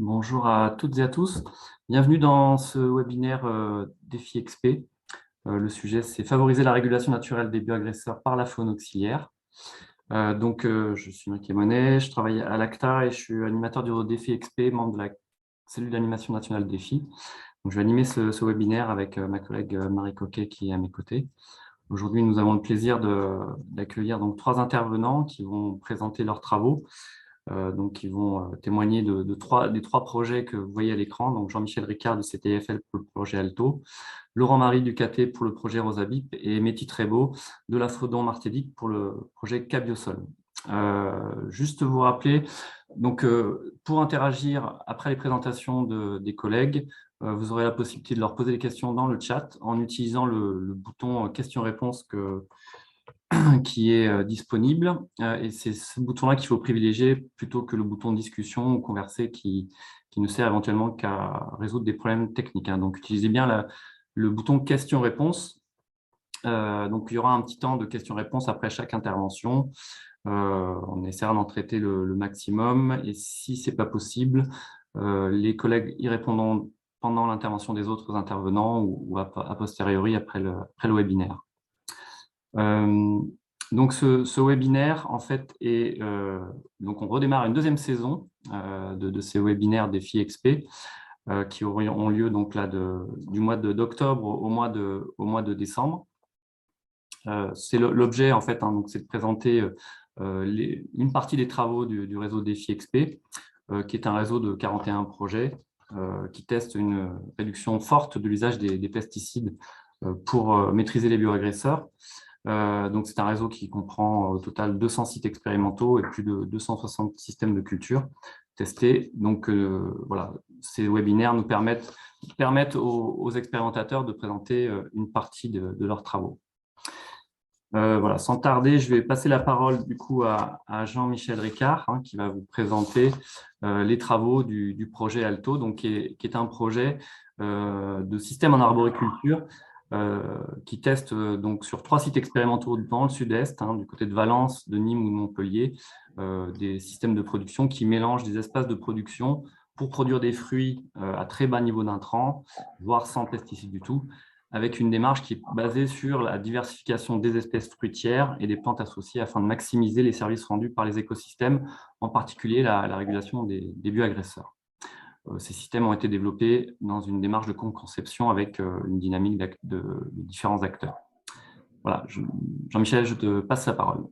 Bonjour à toutes et à tous. Bienvenue dans ce webinaire Défi XP. Le sujet, c'est favoriser la régulation naturelle des bioagresseurs par la faune auxiliaire. Je suis Mike Monet, je travaille à l'ACTA et je suis animateur du Défi XP, membre de la cellule d'animation nationale Défi. Donc, je vais animer ce webinaire avec ma collègue Marie Coquet qui est à mes côtés. Aujourd'hui, nous avons le plaisir d'accueillir donc trois intervenants qui vont présenter leurs travaux. Donc, ils vont témoigner des trois projets que vous voyez à l'écran. Donc, Jean-Michel Ricard du CTFL pour le projet Alto, Laurent-Marie Ducaté pour le projet Rosabip et Métis Trébeau de l'Astrodon Martédic pour le projet Cabiosol. Juste vous rappeler, pour interagir après les présentations des collègues, vous aurez la possibilité de leur poser des questions dans le chat en utilisant le bouton questions-réponses qui est disponible. Et c'est ce bouton-là qu'il faut privilégier plutôt que le bouton discussion ou converser qui ne sert éventuellement qu'à résoudre des problèmes techniques. Donc, utilisez bien le bouton questions-réponses. Donc, il y aura un petit temps de questions-réponses après chaque intervention. On essaiera d'en traiter le maximum. Et si ce n'est pas possible, les collègues y répondront pendant l'intervention des autres intervenants ou a posteriori après le webinaire. Donc, ce webinaire, en fait, donc on redémarre une deuxième saison de ces webinaires Défi XP qui auront lieu donc là du mois d'octobre au mois de décembre. C'est l'objet, en fait, donc c'est de présenter une partie des travaux du réseau Défi XP, qui est un réseau de 41 projets qui teste une réduction forte de l'usage des pesticides pour maîtriser les bioagresseurs. Donc, c'est un réseau qui comprend au total 200 sites expérimentaux et plus de 260 systèmes de culture testés. Donc, voilà, ces webinaires nous permettent aux expérimentateurs de présenter une partie de leurs travaux. Voilà, sans tarder, je vais passer la parole du coup à Jean-Michel Ricard, qui va vous présenter les travaux du projet Alto, donc, qui est un projet de système en arboriculture qui teste donc sur 3 sites expérimentaux dans le sud-est, du côté de Valence, de Nîmes ou de Montpellier, des systèmes de production qui mélangent des espaces de production pour produire des fruits à très bas niveau d'intrants, voire sans pesticides du tout, avec une démarche qui est basée sur la diversification des espèces fruitières et des plantes associées afin de maximiser les services rendus par les écosystèmes, en particulier la régulation des bioagresseurs. Ces systèmes ont été développés dans une démarche de conception avec une dynamique de différents acteurs. Voilà, Jean-Michel, je te passe la parole.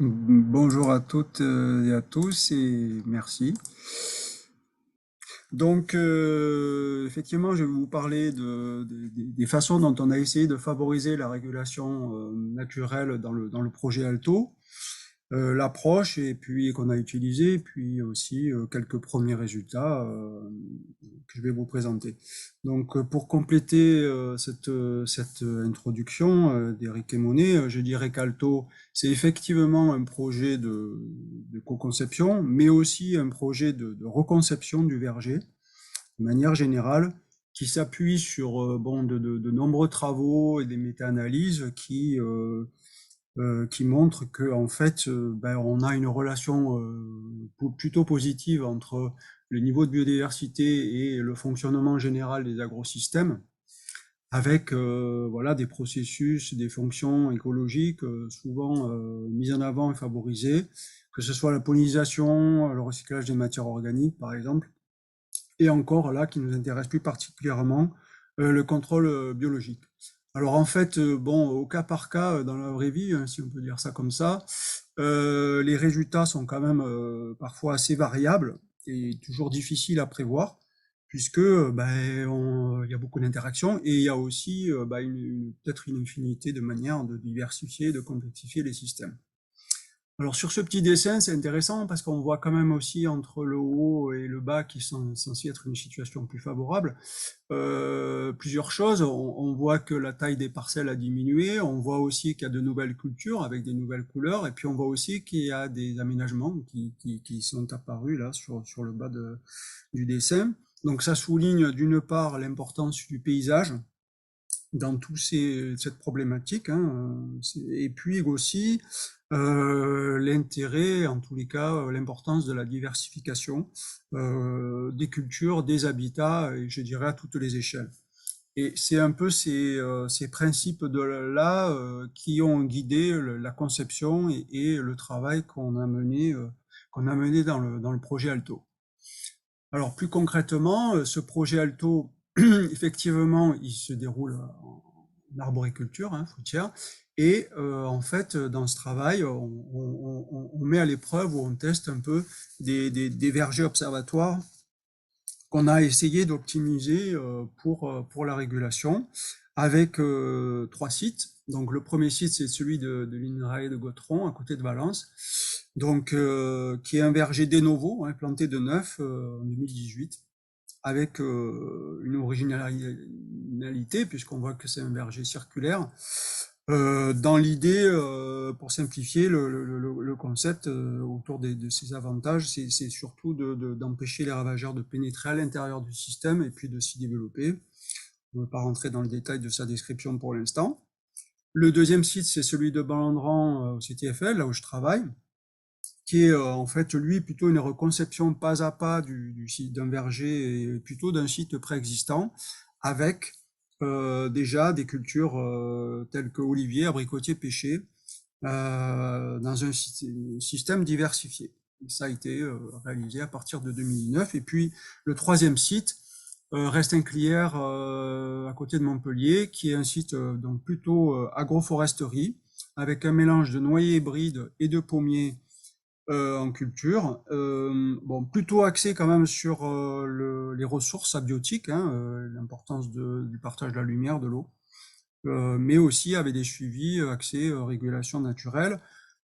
Bonjour à toutes et à tous et merci. Donc, effectivement, je vais vous parler des façons dont on a essayé de favoriser la régulation naturelle dans le projet Alto, l'approche et puis qu'on a utilisé, puis aussi quelques premiers résultats que je vais vous présenter. Donc, pour compléter cette introduction d'Éric Monet, je dirais qu'Alto, c'est effectivement un projet de co-conception, mais aussi un projet de reconception du verger, de manière générale, qui s'appuie sur de nombreux travaux et des méta-analyses qui montrent que en fait, on a une relation plutôt positive entre le niveau de biodiversité et le fonctionnement général des agrosystèmes, avec voilà, des processus, des fonctions écologiques souvent mises en avant et favorisées, que ce soit la pollinisation, le recyclage des matières organiques, par exemple, et encore là, qui nous intéresse plus particulièrement, le contrôle biologique. Alors en fait, bon, au cas par cas, dans la vraie vie, hein, si on peut dire ça comme ça, les résultats sont quand même parfois assez variables et toujours difficiles à prévoir, puisque il y a beaucoup d'interactions et il y a aussi peut-être une infinité de manières de diversifier, de complexifier les systèmes. Alors sur ce petit dessin, c'est intéressant parce qu'on voit quand même aussi entre le haut et le bas qui sont censés être une situation plus favorable, plusieurs choses. On voit que la taille des parcelles a diminué, on voit aussi qu'il y a de nouvelles cultures avec des nouvelles couleurs, et puis on voit aussi qu'il y a des aménagements qui sont apparus là sur le bas du dessin. Donc ça souligne d'une part l'importance du paysage, dans cette problématique, hein. Et puis aussi l'intérêt, en tous les cas, l'importance de la diversification des cultures, des habitats, et je dirais à toutes les échelles. Et c'est un peu ces principes de là qui ont guidé la conception et le travail qu'on a mené dans le projet Alto. Alors plus concrètement, ce projet Alto, effectivement, il se déroule en arboriculture, hein, fruitière, et en fait, dans ce travail, on met à l'épreuve ou on teste un peu des vergers observatoires qu'on a essayé d'optimiser pour la régulation avec 3 sites. Donc le premier site, c'est celui de l'INRAE de Gautron, à côté de Valence, donc qui est un verger de novo, hein, planté de neuf en 2018, avec une originalité, puisqu'on voit que c'est un verger circulaire. Dans l'idée, pour simplifier le concept autour de ces avantages, c'est surtout d'empêcher les ravageurs de pénétrer à l'intérieur du système et puis de s'y développer. On ne va pas rentrer dans le détail de sa description pour l'instant. Le deuxième site, c'est celui de Balandran au CTFL, là où je travaille, qui est en fait, lui, plutôt une reconception pas à pas du site d'un verger et plutôt d'un site préexistant, avec déjà des cultures telles que olivier, abricotier, pêcher, dans un système diversifié. Et ça a été réalisé à partir de 2009. Et puis le troisième site, Restinclière, à côté de Montpellier, qui est un site donc plutôt agroforesterie, avec un mélange de noyers hybrides et de pommiers en culture. Bon, plutôt axé quand même sur les ressources abiotiques, hein, l'importance du partage de la lumière, de l'eau, mais aussi avec des suivis axés régulation naturelle,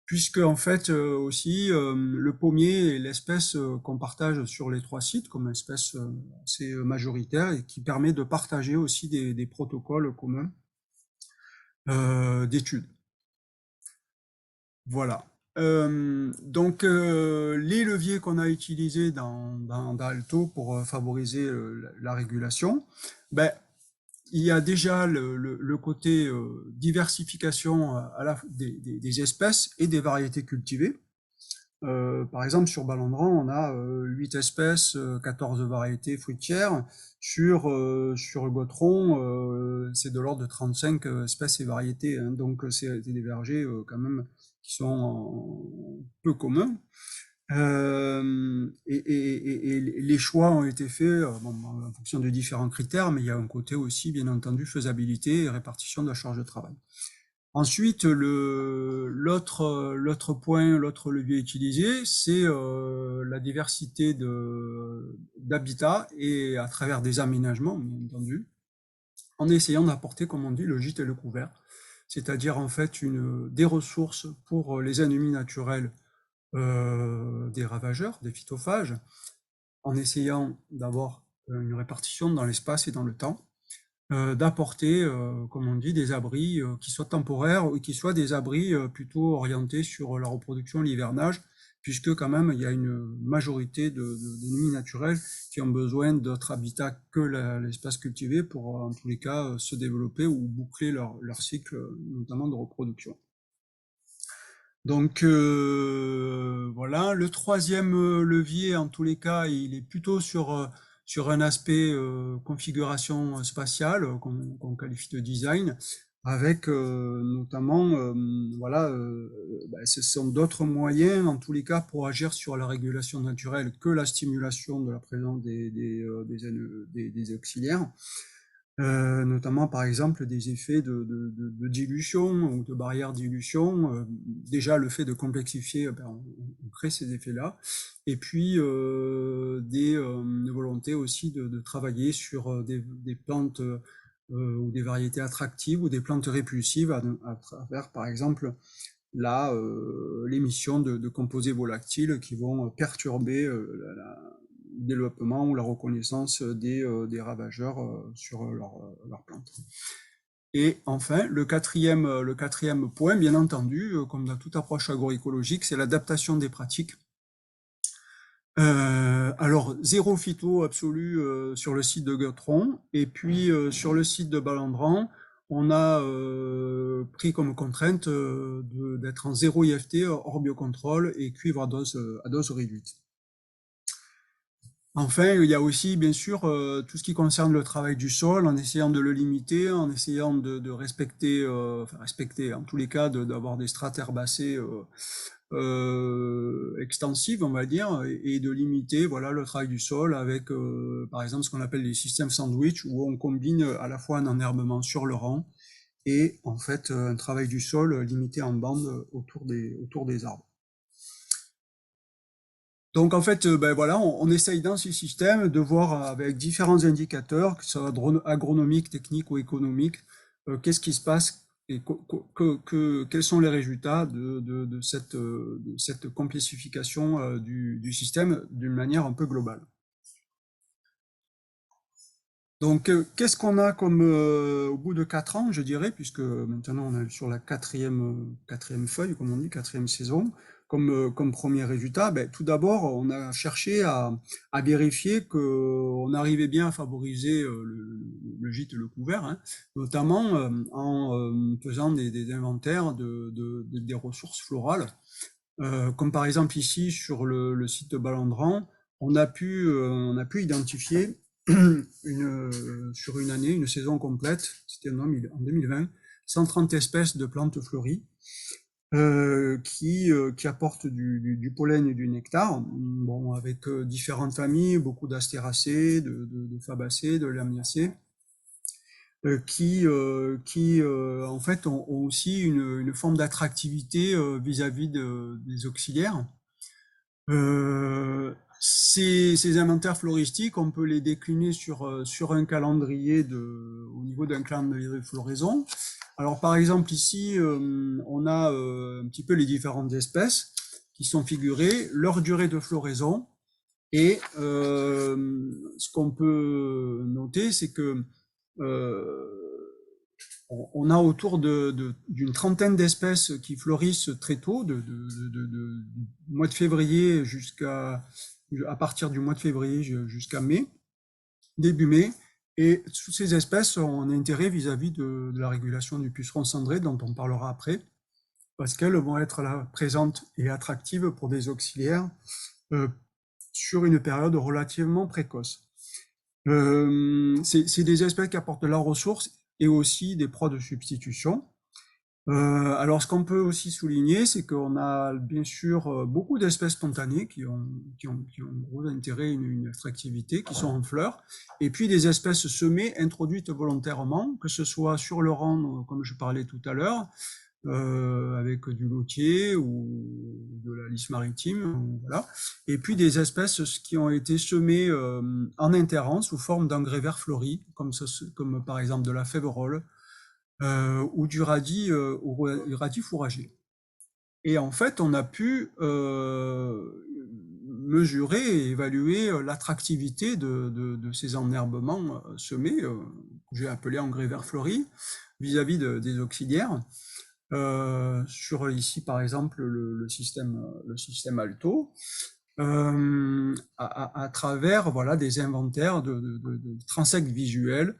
puisque en fait aussi le pommier est l'espèce qu'on partage sur les 3 sites comme espèce assez majoritaire et qui permet de partager aussi des protocoles communs d'études. Voilà. Donc, les leviers qu'on a utilisés dans Alto pour favoriser la régulation, ben, il y a déjà le côté diversification des espèces et des variétés cultivées. Par exemple, sur Balandran, on a 8 espèces, 14 variétés fruitières. Sur Gautron, c'est de l'ordre de 35 espèces et variétés, hein. Donc, c'est des vergers quand même qui sont peu communs. Et les choix ont été faits bon, en fonction de différents critères, mais il y a un côté aussi, bien entendu, faisabilité et répartition de la charge de travail. Ensuite, l'autre point, l'autre levier utilisé, c'est la diversité d'habitats et à travers des aménagements, bien entendu, en essayant d'apporter, comme on dit, le gîte et le couvert, c'est-à-dire en fait des ressources pour les ennemis naturels des ravageurs, des phytophages, en essayant d'avoir une répartition dans l'espace et dans le temps, d'apporter, comme on dit, des abris qui soient temporaires ou qui soient des abris plutôt orientés sur la reproduction, l'hivernage, puisque quand même il y a une majorité d'ennemis naturels qui ont besoin d'autres habitats que l'espace cultivé pour en tous les cas se développer ou boucler leur cycle, notamment de reproduction. Donc voilà, le troisième levier, en tous les cas, il est plutôt sur un aspect configuration spatiale qu'on qualifie de design, avec notamment, voilà, ce sont d'autres moyens, en tous les cas, pour agir sur la régulation naturelle que la stimulation de la présence des auxiliaires. Notamment par exemple des effets de dilution ou de barrière dilution. Déjà le fait de complexifier, ben, on crée ces effets-là. Et puis des volontés aussi de travailler sur des plantes ou des variétés attractives ou des plantes répulsives à travers par exemple l'émission de composés volatiles qui vont perturber le développement ou la reconnaissance des ravageurs sur leurs plantes. Et enfin, le quatrième point, bien entendu, comme dans toute approche agroécologique, c'est l'adaptation des pratiques. Alors, zéro phyto absolu sur le site de Gautron, et puis sur le site de Balandran, on a pris comme contrainte d'être en 0 IFT hors biocontrôle et cuivre à dose réduite. Enfin, il y a aussi, bien sûr, tout ce qui concerne le travail du sol, en essayant de le limiter, en essayant de respecter, enfin respecter, en tous les cas, d'avoir des strates herbacées extensives, on va dire, et de limiter, voilà, le travail du sol avec, par exemple, ce qu'on appelle les systèmes sandwich, où on combine à la fois un enherbement sur le rang et, en fait, un travail du sol limité en bande autour des arbres. Donc en fait, ben voilà, on essaye dans ce système de voir avec différents indicateurs, que ce soit agronomiques, techniques ou économiques, qu'est-ce qui se passe et quels sont les résultats de cette complexification du système d'une manière un peu globale. Donc qu'est-ce qu'on a comme au bout de 4 ans, je dirais, puisque maintenant on est sur la quatrième feuille, comme on dit, quatrième saison, comme premier résultat, ben, tout d'abord, on a cherché à vérifier qu'on arrivait bien à favoriser le gîte et le couvert, hein, notamment en faisant des inventaires des ressources florales. Comme par exemple ici sur le site de Balandran, on a pu identifier sur une année, une saison complète, c'était en 2020, 130 espèces de plantes fleuries qui apportent du pollen et du nectar, bon, avec différentes familles, beaucoup d'astéracées, de fabacées, de lamiacées, qui en fait ont aussi une forme d'attractivité vis-à-vis des auxiliaires. Ces inventaires floristiques, on peut les décliner sur un calendrier au niveau d'un calendrier de floraison. Alors par exemple ici, on a un petit peu les différentes espèces qui sont figurées, leur durée de floraison, et ce qu'on peut noter, c'est que on a autour d'une trentaine d'espèces qui fleurissent très tôt, du mois de février à partir du mois de février jusqu'à mai, début mai. Et toutes ces espèces ont un intérêt vis-à-vis de la régulation du puceron cendré, dont on parlera après, parce qu'elles vont être là présentes et attractives pour des auxiliaires sur une période relativement précoce. C'est des espèces qui apportent de la ressource et aussi des proies de substitution. Alors, ce qu'on peut aussi souligner, c'est qu'on a bien sûr beaucoup d'espèces spontanées qui ont un gros intérêt, une attractivité, qui sont en fleurs, et puis des espèces semées introduites volontairement, que ce soit sur le rang, comme je parlais tout à l'heure, avec du lotier ou de la lisse maritime, voilà. Et puis des espèces qui ont été semées en interrant sous forme d'engrais verts fleuris, comme par exemple de la fèverolle ou du radis fourragé. Et en fait, on a pu mesurer et évaluer l'attractivité de ces enherbements semés, que j'ai appelés engrais verts fleuris, vis-à-vis des auxiliaires. Sur ici par exemple le système Alto, à travers voilà des inventaires de transects visuels,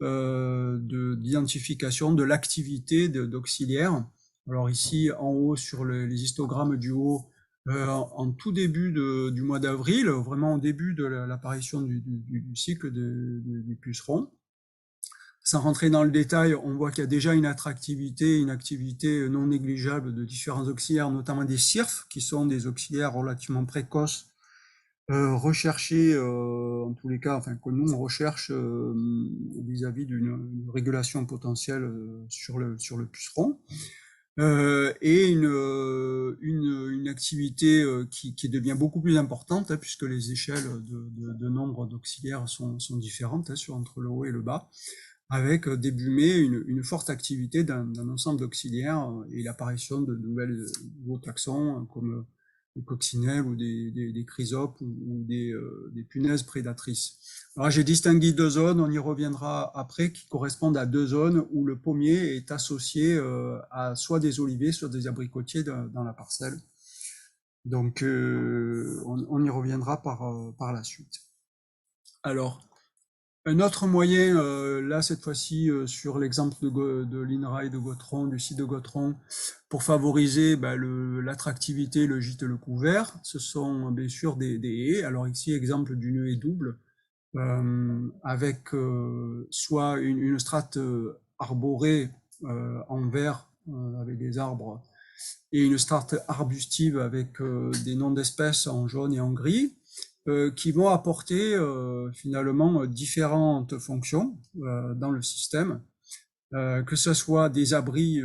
d'identification de l'activité d'auxiliaires. Alors ici en haut sur les histogrammes du haut, en tout début du mois d'avril, vraiment au début de l'apparition du cycle du puceron. Sans rentrer dans le détail, on voit qu'il y a déjà une activité non négligeable de différents auxiliaires, notamment des CIRF, qui sont des auxiliaires relativement précoces, recherchés, en tous les cas, enfin que nous on recherche vis-à-vis d'une régulation potentielle sur le puceron. Et une activité qui devient beaucoup plus importante, hein, puisque les échelles de nombre d'auxiliaires sont différentes entre le haut et le bas, avec début mai une forte activité d'un ensemble d'auxiliaires et l'apparition de nouveaux taxons comme des coccinelles ou des chrysopes ou des punaises prédatrices. Alors j'ai distingué 2 zones, on y reviendra après, qui correspondent à 2 zones où le pommier est associé à soit des olivets, soit des abricotiers dans la parcelle. Donc on y reviendra par la suite. Alors, Un autre moyen, là cette fois-ci sur l'exemple de l'INRAE de Gautron, du site de Gautron, pour favoriser l'attractivité, le gîte, le couvert, ce sont bien sûr des haies. Alors ici, exemple d'une haie double, avec soit une strate arborée en vert avec des arbres et une strate arbustive avec des noms d'espèces en jaune et en gris, qui vont apporter finalement différentes fonctions dans le système, que ce soit des abris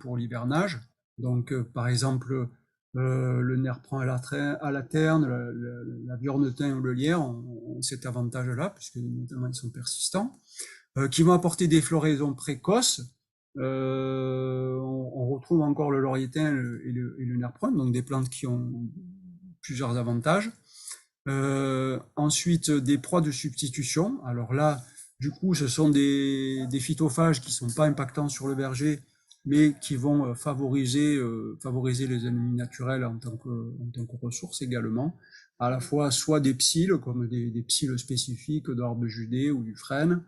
pour l'hivernage, donc par exemple le nerf prend à la terne, la viornetin ou le lierre ont cet avantage-là, puisque notamment ils sont persistants, qui vont apporter des floraisons précoces. On retrouve encore le laurietin et le nerf prune, donc des plantes qui ont plusieurs avantages. Ensuite, des proies de substitution. Alors là, du coup, ce sont des phytophages qui ne sont pas impactants sur le verger, mais qui vont favoriser les ennemis naturels en tant que ressources également. À la fois soit des psylles, comme des psylles spécifiques d'arbre de Judée ou du frêne,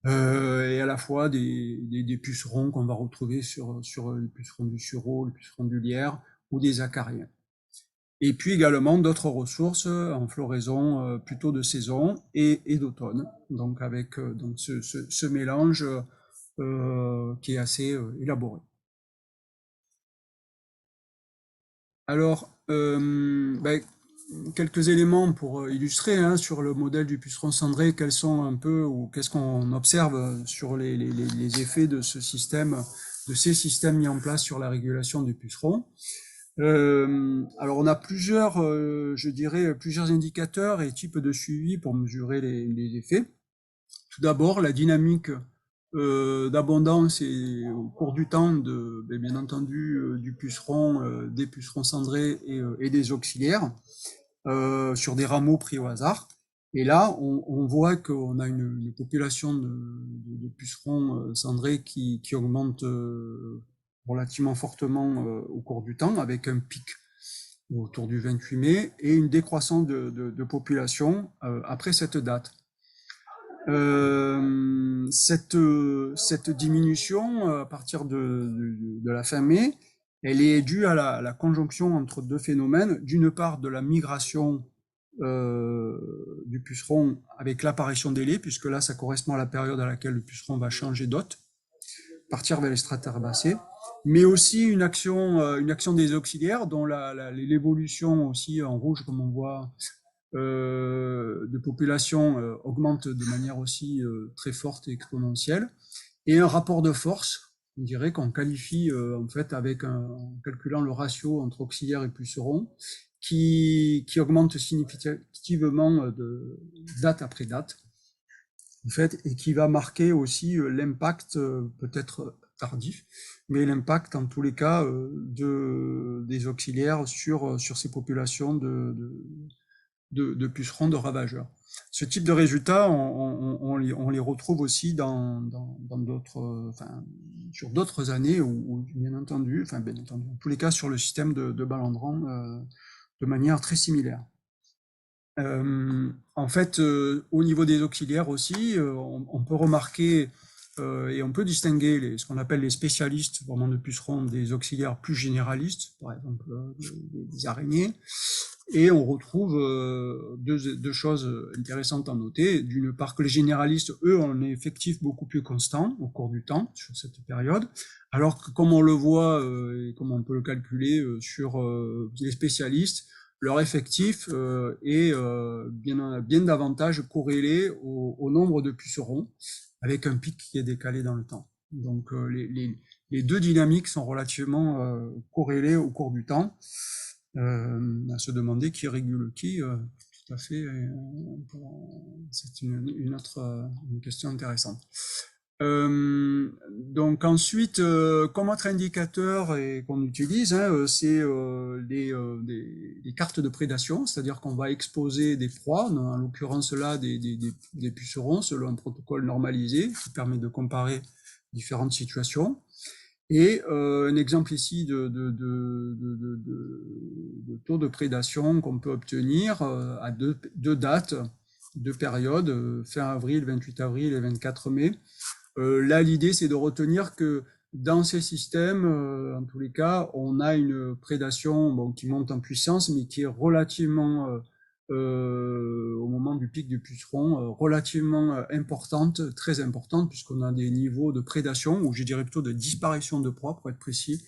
et à la fois des pucerons qu'on va retrouver sur le puceron du sureau, le puceron du lierre ou des acariens. Et puis également d'autres ressources en floraison plutôt de saison et d'automne, donc avec donc ce mélange qui est assez élaboré. Alors, quelques éléments pour illustrer hein, sur le modèle du puceron cendré, quels sont un peu ou qu'est-ce qu'on observe sur les effets de ce système, de ces systèmes mis en place sur la régulation du puceron. Alors on a plusieurs, je dirais, plusieurs indicateurs et types de suivi pour mesurer les effets. Tout d'abord, la dynamique d'abondance et au cours du temps bien entendu du puceron, des pucerons cendrés et des auxiliaires sur des rameaux pris au hasard. Et là, on voit qu'on a une population de pucerons cendrés qui augmente relativement fortement au cours du temps, avec un pic autour du 28 mai et une décroissance de population après cette date. Cette diminution à partir de la fin mai, elle est due à la conjonction entre deux phénomènes. D'une part, de la migration du puceron avec l'apparition des laits, puisque là, ça correspond à la période à laquelle le puceron va changer d'hôte, partir vers les strates herbacées, mais aussi une action des auxiliaires, dont l'évolution aussi en rouge, comme on voit, de population augmente de manière aussi très forte et exponentielle, et un rapport de force, on dirait qu'on qualifie en fait en calculant le ratio entre auxiliaire et puceron, qui augmente significativement de date après date, en fait, et qui va marquer aussi l'impact peut-être tardif, mais l'impact en tous les cas des auxiliaires sur ces populations de pucerons, de ravageurs. Ce type de résultats, on les retrouve aussi dans d'autres, sur d'autres années, ou bien entendu, en tous les cas sur le système de Balandran de manière très similaire. En fait, au niveau des auxiliaires aussi, on peut remarquer et on peut distinguer ce qu'on appelle les spécialistes vraiment de pucerons des auxiliaires plus généralistes, par exemple des araignées. Et on retrouve deux choses intéressantes à noter. D'une part que les généralistes, eux, ont un effectif beaucoup plus constant au cours du temps sur cette période, alors que comme on le voit et comme on peut le calculer sur les spécialistes, leur effectif est bien davantage corrélé au nombre de pucerons, avec un pic qui est décalé dans le temps. Donc les deux dynamiques sont relativement corrélées au cours du temps. À se demander qui régule qui, tout à fait, c'est une question intéressante. Donc ensuite, comme autre indicateur qu'on utilise, hein, c'est des cartes de prédation, c'est-à-dire qu'on va exposer des proies, en l'occurrence là des pucerons, selon un protocole normalisé qui permet de comparer différentes situations. Et un exemple ici de taux de prédation qu'on peut obtenir à deux dates deux périodes, fin avril, 28 avril et 24 mai. Là, l'idée, c'est de retenir que dans ces systèmes, en tous les cas, on a une prédation qui monte en puissance, mais qui est relativement, au moment du pic du puceron, relativement importante, très importante, puisqu'on a des niveaux de prédation, ou je dirais plutôt de disparition de proie, pour être précis,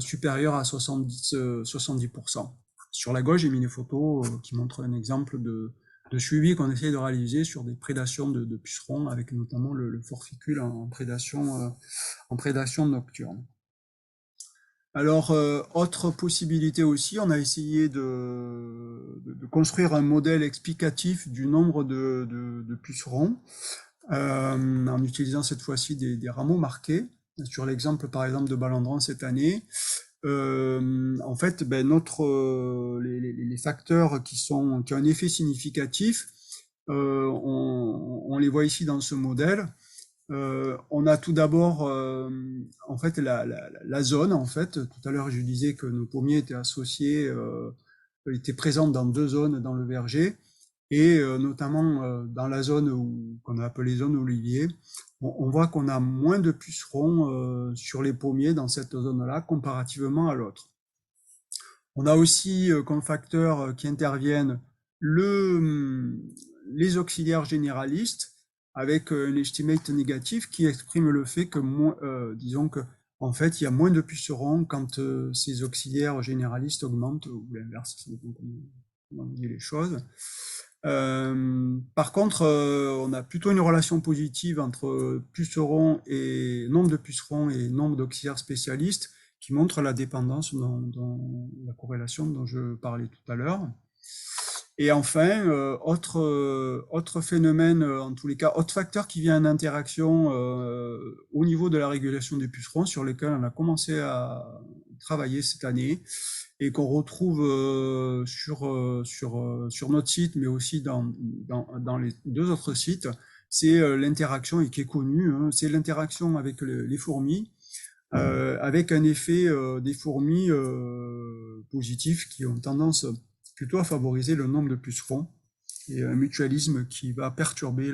supérieurs à 70%. Sur la gauche, j'ai mis une photo qui montre un exemple de suivi qu'on essaie de réaliser sur des prédations de pucerons, avec notamment le forficule en prédation nocturne. Alors, autre possibilité aussi, on a essayé de construire un modèle explicatif du nombre de pucerons, en utilisant cette fois-ci des rameaux marqués. Sur l'exemple, par exemple, de Balandron cette année, en fait, les facteurs qui ont un effet significatif, on les voit ici dans ce modèle. On a tout d'abord en fait la zone. En fait, tout à l'heure je disais que nos pommiers étaient associés, étaient présents dans deux zones dans le verger, et notamment dans la zone qu'on a appelée zone olivier. On voit qu'on a moins de pucerons sur les pommiers dans cette zone-là comparativement à l'autre. On a aussi comme facteurs qui interviennent les auxiliaires généralistes, avec un estimate négatif qui exprime le fait que, disons que, en fait, il y a moins de pucerons quand ces auxiliaires généralistes augmentent, ou l'inverse, ça dépend comment on dit les choses. Par contre, on a plutôt une relation positive entre pucerons et nombre de pucerons et nombre d'auxiliaires spécialistes, qui montre la dépendance dans la corrélation dont je parlais tout à l'heure. Et enfin, autre phénomène, en tous les cas, autre facteur qui vient en interaction au niveau de la régulation des pucerons, sur lequel on a commencé à travailler cette année, et qu'on retrouve sur notre site, mais aussi dans les deux autres sites, c'est l'interaction, et qui est connue, c'est l'interaction avec les fourmis, avec un effet des fourmis positif, qui ont tendance plutôt à favoriser le nombre de pucerons, et un mutualisme qui va perturber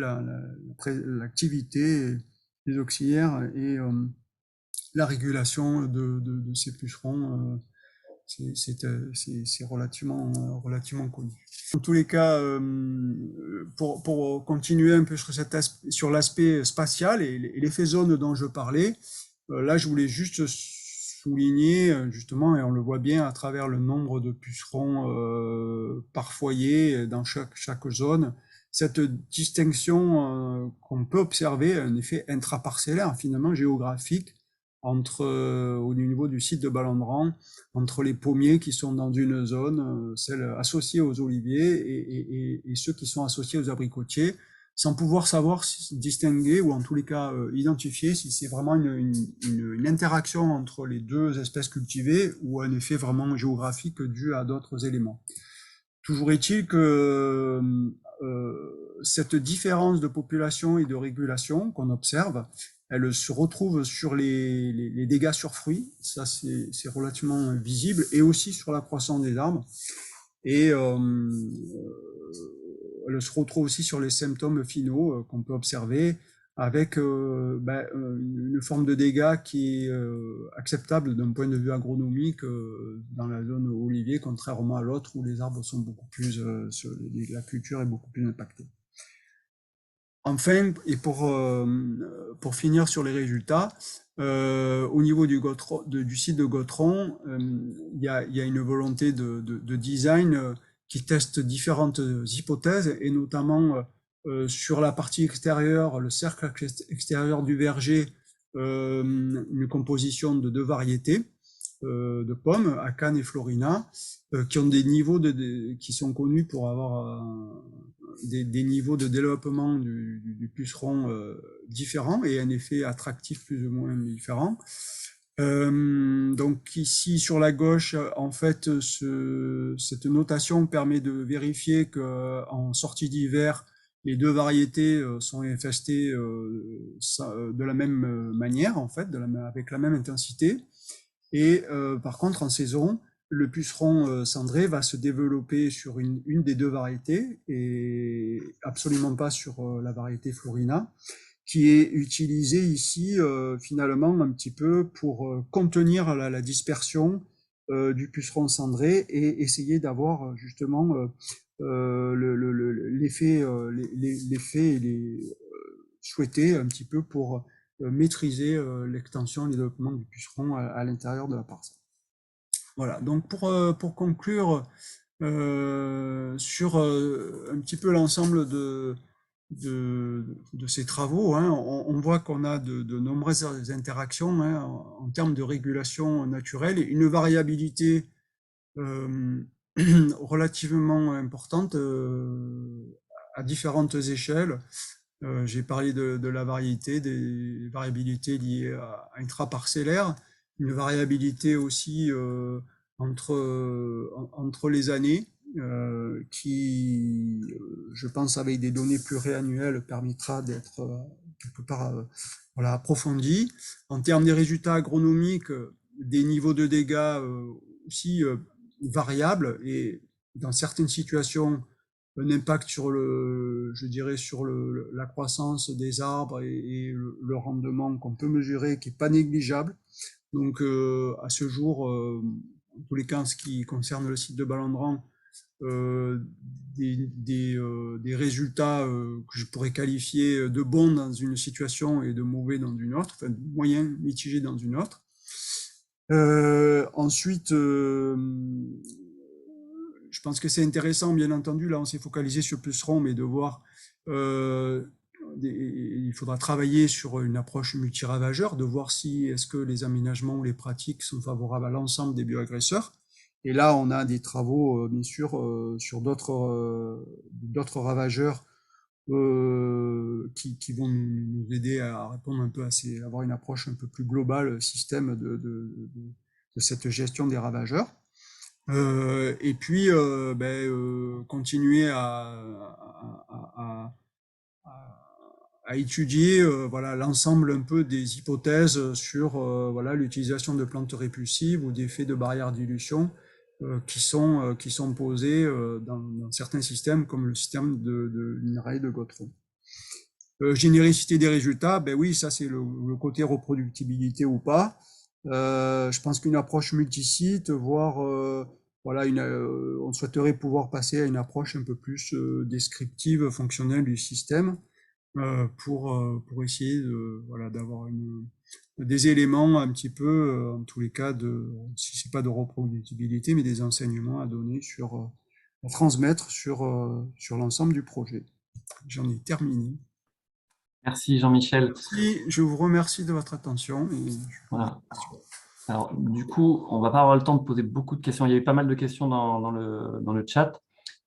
l'activité des auxiliaires et la régulation de ces pucerons. C'est relativement connu. En tous les cas, pour continuer un peu sur l'aspect spatial et l'effet zone dont je parlais, là je voulais juste souligner, justement, et on le voit bien à travers le nombre de pucerons par foyer dans chaque zone, cette distinction qu'on peut observer, un effet intraparcellaire finalement géographique, au niveau du site de Balandran, entre les pommiers qui sont dans une zone, celle associée aux oliviers, et ceux qui sont associés aux abricotiers, sans pouvoir savoir distinguer, ou en tous les cas identifier si c'est vraiment une interaction entre les deux espèces cultivées, ou un effet vraiment géographique dû à d'autres éléments. Toujours est-il que cette différence de population et de régulation qu'on observe, elle se retrouve sur les dégâts sur fruits, ça c'est relativement visible, et aussi sur la croissance des arbres, et elle se retrouve aussi sur les symptômes finaux qu'on peut observer, avec une forme de dégâts qui est acceptable d'un point de vue agronomique dans la zone olivier, contrairement à l'autre où les arbres sont beaucoup plus, la culture est beaucoup plus impactée. Enfin, et pour finir sur les résultats, au niveau du site de Gautron, il y a une volonté de design qui teste différentes hypothèses, et notamment sur la partie extérieure, le cercle extérieur du verger, une composition de deux variétés de pommes, Akan et Florina, qui ont des niveaux qui sont connus pour avoir des niveaux de développement du puceron différents, et un effet attractif plus ou moins différent. Donc ici sur la gauche, en fait, cette notation permet de vérifier qu'en sortie d'hiver, les deux variétés sont infestées de la même manière, en fait, avec la même intensité. Et par contre, en saison, le puceron cendré va se développer sur une des deux variétés et absolument pas sur la variété Florina, qui est utilisée ici finalement un petit peu pour contenir la dispersion du puceron cendré et essayer d'avoir justement l'effet souhaité un petit peu pour maîtriser l'extension et le développement du puceron à l'intérieur de la parcelle. Voilà, donc pour conclure sur un petit peu l'ensemble de ces travaux, hein, on voit qu'on a de nombreuses interactions hein, en termes de régulation naturelle et une variabilité euh, relativement importante à différentes échelles. J'ai parlé de la variété, des variabilités liées à intraparcellaire, une variabilité aussi entre les années, qui, je pense, avec des données pluriannuelles, permettra d'être quelque part voilà, approfondie. En termes des résultats agronomiques, des niveaux de dégâts aussi variables et dans certaines situations, un impact sur je dirais, sur la croissance des arbres et le rendement qu'on peut mesurer qui est pas négligeable. Donc, à ce jour, en tous les cas, en ce qui concerne le site de Balandran, euh, des résultats que je pourrais qualifier de bons dans une situation et de mauvais dans une autre, enfin, de moyens mitigés dans une autre. Ensuite, je pense que c'est intéressant, bien entendu, là on s'est focalisé sur puceron, mais de voir, il faudra travailler sur une approche multiravageur, de voir si est-ce que les aménagements ou les pratiques sont favorables à l'ensemble des bioagresseurs. Et là, on a des travaux, bien sûr, sur d'autres ravageurs qui vont nous aider à répondre un peu à avoir une approche un peu plus globale, système de cette gestion des ravageurs. Et puis, continuer à étudier voilà, l'ensemble un peu des hypothèses sur voilà, l'utilisation de plantes répulsives ou d'effets de barrière dilution qui sont posés dans certains systèmes comme le système de minerai de Gautreau. Généricité des résultats, ben oui, ça c'est le côté reproductibilité ou pas. Je pense qu'une approche multisite, voire voilà, on souhaiterait pouvoir passer à une approche un peu plus descriptive, fonctionnelle du système pour essayer voilà, d'avoir des éléments un petit peu, en tous les cas, si c'est pas de reproductibilité, mais des enseignements à donner à transmettre sur l'ensemble du projet. J'en ai terminé. Merci Jean-Michel. Merci, je vous remercie de votre attention. Voilà. Alors, du coup, on va pas avoir le temps de poser beaucoup de questions. Il y a eu pas mal de questions dans le chat.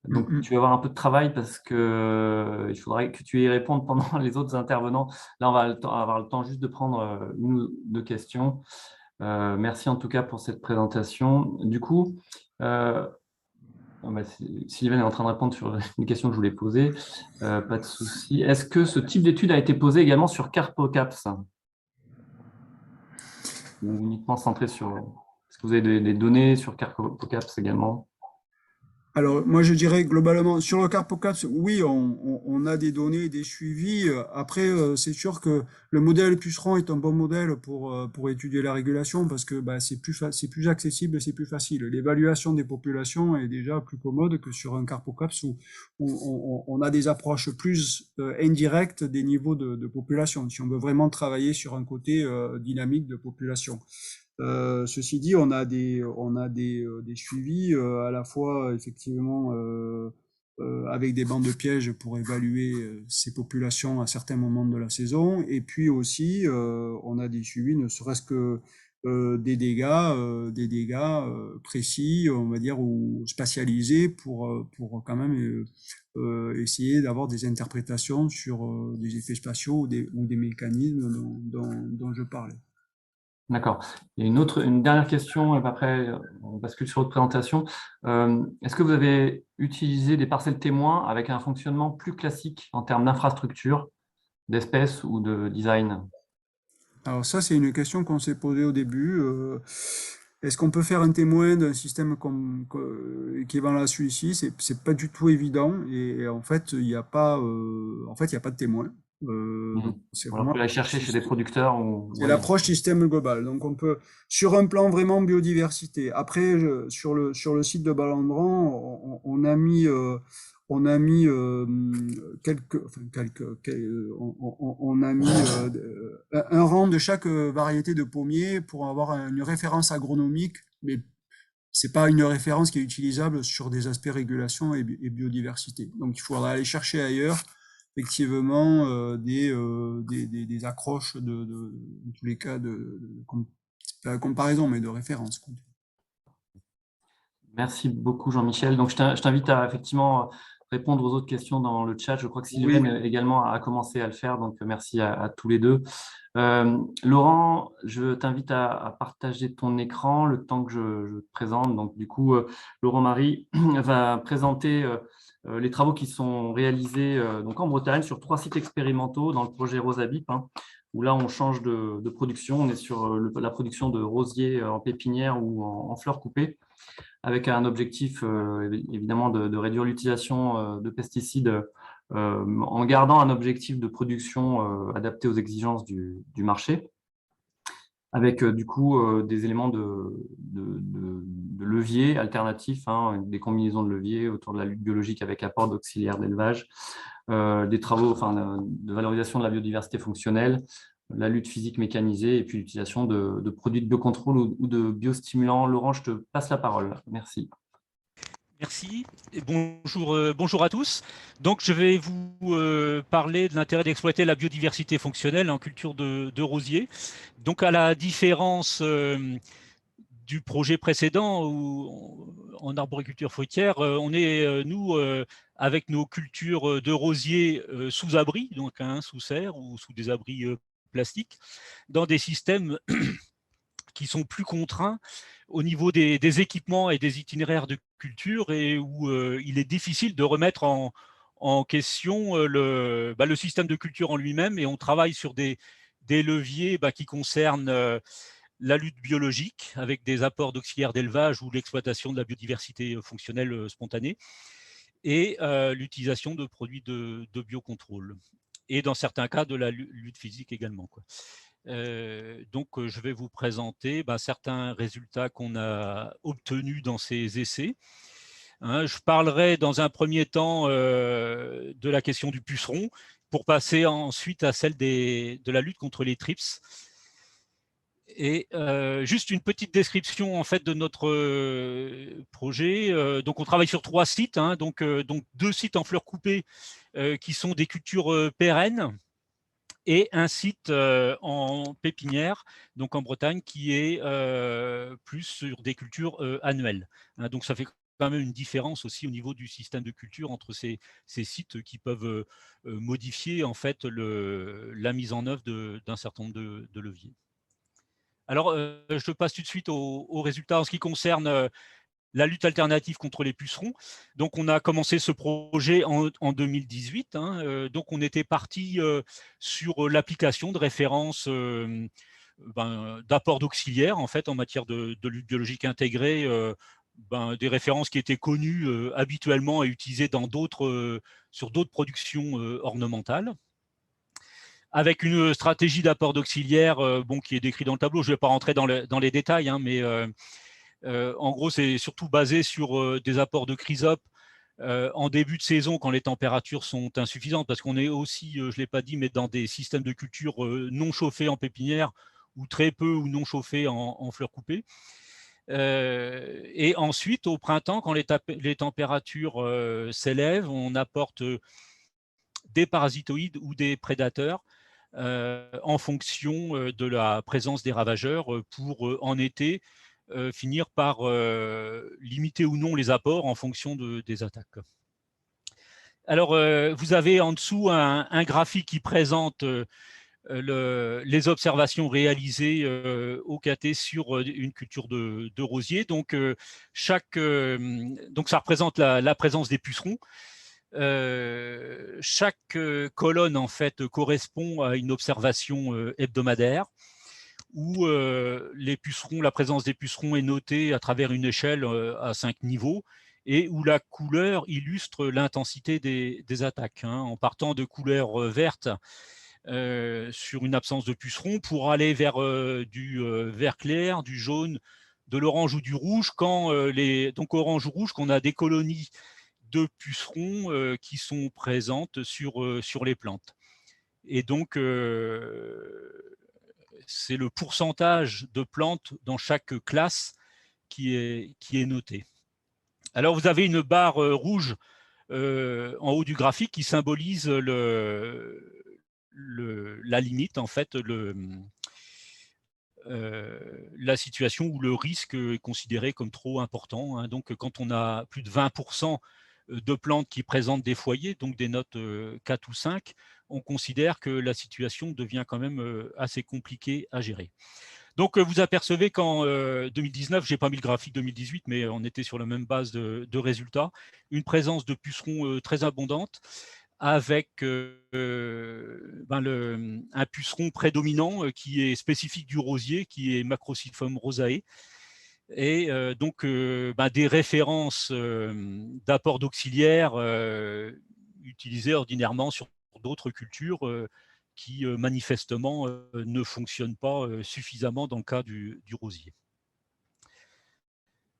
Donc, tu vas avoir un peu de travail parce que il faudrait que tu y répondes pendant les autres intervenants. Là, on va avoir le temps juste de prendre une ou deux questions. Merci en tout cas pour cette présentation. Du coup, Sylvain est en train de répondre sur une question que je voulais poser. Pas de souci. Est-ce que ce type d'étude a été posé également sur Carpocaps? Ou uniquement centré sur… Est-ce que vous avez des données sur Carpocaps également? Alors, moi, je dirais globalement, sur le Carpocaps, oui, on a des données, des suivis. Après, c'est sûr que le modèle puceron est un bon modèle pour étudier la régulation parce que bah, c'est plus accessible, c'est plus facile. L'évaluation des populations est déjà plus commode que sur un Carpocaps où on a des approches plus indirectes des niveaux de population, si on veut vraiment travailler sur un côté dynamique de population. Ceci dit, on a des suivis à la fois effectivement avec des bancs de pièges pour évaluer ces populations à certains moments de la saison, et puis aussi on a des suivis, ne serait-ce que des dégâts précis, on va dire, ou spatialisés pour quand même essayer d'avoir des interprétations sur des effets spatiaux ou des mécanismes dont je parlais. D'accord. Il y a une dernière question, et après on bascule sur votre présentation. Est-ce que vous avez utilisé des parcelles témoins avec un fonctionnement plus classique en termes d'infrastructure, d'espèces ou de design? Alors ça, c'est une question qu'on s'est posée au début. est-ce qu'on peut faire un témoin d'un système équivalent à celui-ci? C'est pas du tout évident et en fait, il n'y a pas, il y a pas de témoin. Donc c'est Alors, on vraiment peut aller chercher chez des producteurs c'est ouais. l'approche système global. Donc on peut, sur un plan vraiment biodiversité. Après, sur le site de Balandran, on a mis on a mis un rang de chaque variété de pommier pour avoir une référence agronomique, mais c'est pas une référence qui est utilisable sur des aspects régulation et biodiversité. Donc il faudra aller chercher ailleurs, effectivement, des accroches en tous les cas pas de comparaison, mais de référence. Merci beaucoup, Jean-Michel. Donc, je t'invite à effectivement répondre aux autres questions dans le chat. Je crois que Oui, Sylvain également a commencé à le faire, donc merci à tous les deux. Laurent, je t'invite à partager ton écran le temps que je te présente. Donc, du coup, Laurent-Marie va présenter les travaux qui sont réalisés donc en Bretagne sur 3 sites expérimentaux dans le projet Rosabip, hein, où là, on change de production. On est sur la production de rosiers en pépinière ou en fleurs coupées, avec un objectif évidemment de réduire l'utilisation de pesticides en gardant un objectif de production adapté aux exigences du marché, avec du coup des éléments de levier alternatifs, hein, des combinaisons de leviers autour de la lutte biologique avec apport d'auxiliaires d'élevage, des travaux de valorisation de la biodiversité fonctionnelle, la lutte physique mécanisée et puis l'utilisation de produits de biocontrôle ou de biostimulants. Laurent, je te passe la parole. Merci. Merci et bonjour à tous. Donc, je vais vous parler de l'intérêt d'exploiter la biodiversité fonctionnelle en culture de rosiers. Donc, à la différence du projet précédent où, en arboriculture fruitière, on est, nous, avec nos cultures de rosiers sous abri, donc sous serre ou sous des abris plastiques, dans des systèmes qui sont plus contraints au niveau des équipements et des itinéraires de culture et où il est difficile de remettre en question le système de culture en lui-même, et on travaille sur des leviers qui concernent la lutte biologique avec des apports d'auxiliaires d'élevage ou l'exploitation de la biodiversité fonctionnelle spontanée, et l'utilisation de produits de biocontrôle, et dans certains cas de la lutte physique également, quoi. Donc, je vais vous présenter certains résultats qu'on a obtenus dans ces essais. Hein, je parlerai dans un premier temps de la question du puceron, pour passer ensuite à celle de la lutte contre les trips. Et juste une petite description en fait de notre projet. Donc, on travaille sur 3 sites, hein, donc 2 sites en fleurs coupées qui sont des cultures pérennes, et un site en pépinière, donc en Bretagne, qui est plus sur des cultures annuelles. Hein, donc ça fait quand même une différence aussi au niveau du système de culture entre ces sites qui peuvent modifier en fait la mise en œuvre d'un certain nombre de leviers. Alors, je passe tout de suite aux résultats en ce qui concerne la lutte alternative contre les pucerons. Donc, on a commencé ce projet en 2018. Hein, donc, on était parti sur l'application de références d'apports d'auxiliaires en fait en matière de lutte biologique intégrée, des références qui étaient connues habituellement et utilisées sur d'autres productions ornementales, avec une stratégie d'apport d'auxiliaires qui est décrite dans le tableau. Je ne vais pas rentrer dans les détails, hein, mais en gros, c'est surtout basé sur des apports de chrysope en début de saison, quand les températures sont insuffisantes, parce qu'on est aussi, je ne l'ai pas dit, mais dans des systèmes de culture non chauffés en pépinière, ou très peu ou non chauffés en fleurs coupées. Et ensuite, au printemps, quand les températures s'élèvent, on apporte des parasitoïdes ou des prédateurs en fonction de la présence des ravageurs, pour en été finir par limiter ou non les apports en fonction des attaques. Alors, vous avez en dessous un graphique qui présente les observations réalisées au KT sur une culture de rosier. Donc, donc ça représente la présence des pucerons. Chaque colonne en fait correspond à une observation hebdomadaire, où la présence des pucerons est notée à travers une échelle à 5 niveaux, et où la couleur illustre l'intensité des attaques, hein, en partant de couleurs vertes sur une absence de pucerons pour aller vers du vert clair, du jaune, de l'orange ou du rouge, donc orange ou rouge, qu'on a des colonies de pucerons qui sont présentes sur les plantes. Et donc, c'est le pourcentage de plantes dans chaque classe qui est noté. Alors, vous avez une barre rouge en haut du graphique qui symbolise la limite, en fait, la situation où le risque est considéré comme trop important, hein. Donc, quand on a plus de 20% de plantes qui présentent des foyers, donc des notes 4 ou 5, on considère que la situation devient quand même assez compliquée à gérer. Donc, vous apercevez qu'en 2019, je n'ai pas mis le graphique 2018, mais on était sur la même base de résultats, une présence de pucerons très abondante, avec un puceron prédominant qui est spécifique du rosier, qui est Macrociphem rosae, et donc des références d'apport d'auxiliaires utilisées ordinairement sur d'autres cultures qui manifestement ne fonctionnent pas suffisamment dans le cas du rosier.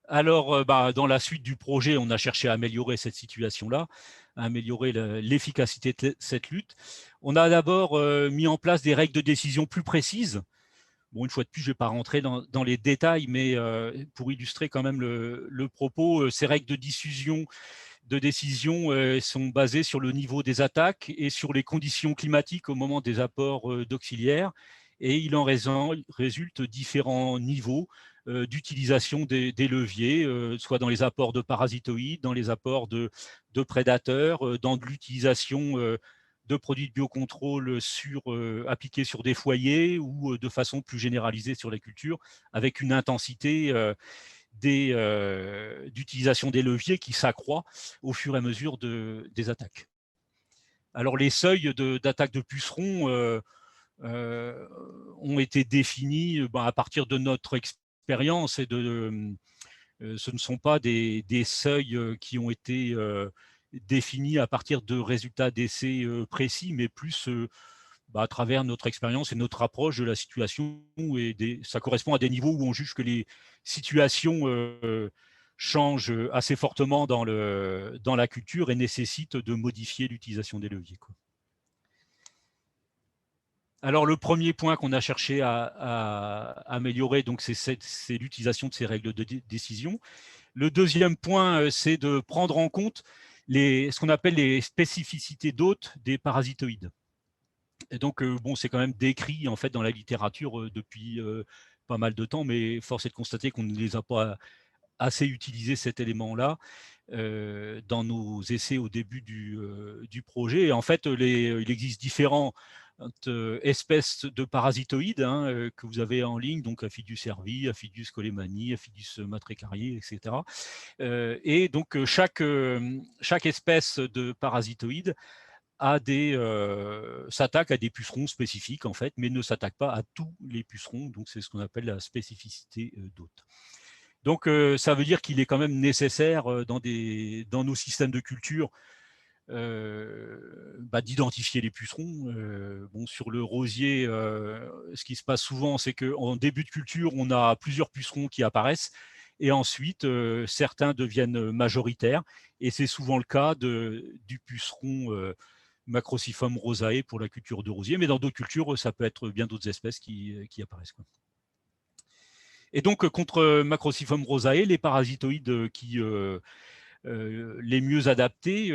Alors, dans la suite du projet, on a cherché à améliorer cette situation-là, à améliorer l'efficacité de cette lutte. On a d'abord mis en place des règles de décision plus précises. Bon, une fois de plus, je ne vais pas rentrer dans les détails, mais pour illustrer quand même le propos, ces règles de décision sont basées sur le niveau des attaques et sur les conditions climatiques au moment des apports d'auxiliaires. Et il en résulte différents niveaux d'utilisation des leviers, soit dans les apports de parasitoïdes, dans les apports de prédateurs, dans de l'utilisation de produits de biocontrôle appliqués sur des foyers ou de façon plus généralisée sur la culture, avec une intensité d'utilisation des leviers qui s'accroît au fur et à mesure des attaques. Alors, les seuils d'attaque de pucerons ont été définis à partir de notre expérience, et ce ne sont pas des seuils qui ont été définis à partir de résultats d'essais précis, mais plus à travers notre expérience et notre approche de la situation. Et ça correspond à des niveaux où on juge que les situations changent assez fortement dans la culture et nécessitent de modifier l'utilisation des leviers, quoi. Alors, le premier point qu'on a cherché à améliorer, c'est l'utilisation de ces règles de décision. Le deuxième point, c'est de prendre en compte ce qu'on appelle les spécificités d'hôtes des parasitoïdes. Et donc, c'est quand même décrit en fait dans la littérature depuis pas mal de temps, mais force est de constater qu'on ne les a pas assez utilisés, cet élément-là, dans nos essais au début du projet. Et en fait, il existe différentes espèces de parasitoïdes que vous avez en ligne, donc Aphidus cervi, Aphidus colemani, Aphidus matricariae, etc. Et donc, chaque espèce de parasitoïde s'attaque à des pucerons spécifiques, en fait, mais ne s'attaque pas à tous les pucerons. Donc, c'est ce qu'on appelle la spécificité d'hôte. Donc, ça veut dire qu'il est quand même nécessaire dans nos systèmes de culture d'identifier les pucerons. Sur le rosier, ce qui se passe souvent, c'est qu'en début de culture, on a plusieurs pucerons qui apparaissent, et ensuite, certains deviennent majoritaires, et c'est souvent le cas du puceron Macrociphem rosae pour la culture de rosier, mais dans d'autres cultures, ça peut être bien d'autres espèces qui apparaissent, quoi. Et donc, contre Macrociphem rosae, les parasitoïdes les mieux adaptés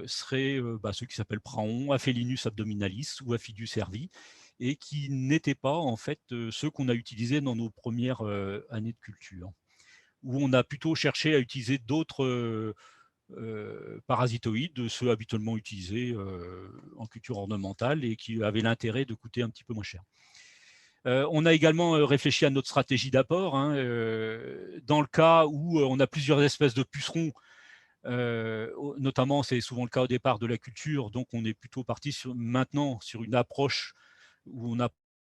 seraient ceux qui s'appellent Praon, Aphelinus abdominalis ou Aphidus cervi, et qui n'étaient pas en fait ceux qu'on a utilisés dans nos premières années de culture, où on a plutôt cherché à utiliser d'autres parasitoïdes, ceux habituellement utilisés en culture ornementale et qui avaient l'intérêt de coûter un petit peu moins cher. On a également réfléchi à notre stratégie d'apport, dans le cas où on a plusieurs espèces de pucerons. Notamment, c'est souvent le cas au départ de la culture, donc on est plutôt parti maintenant sur une approche où on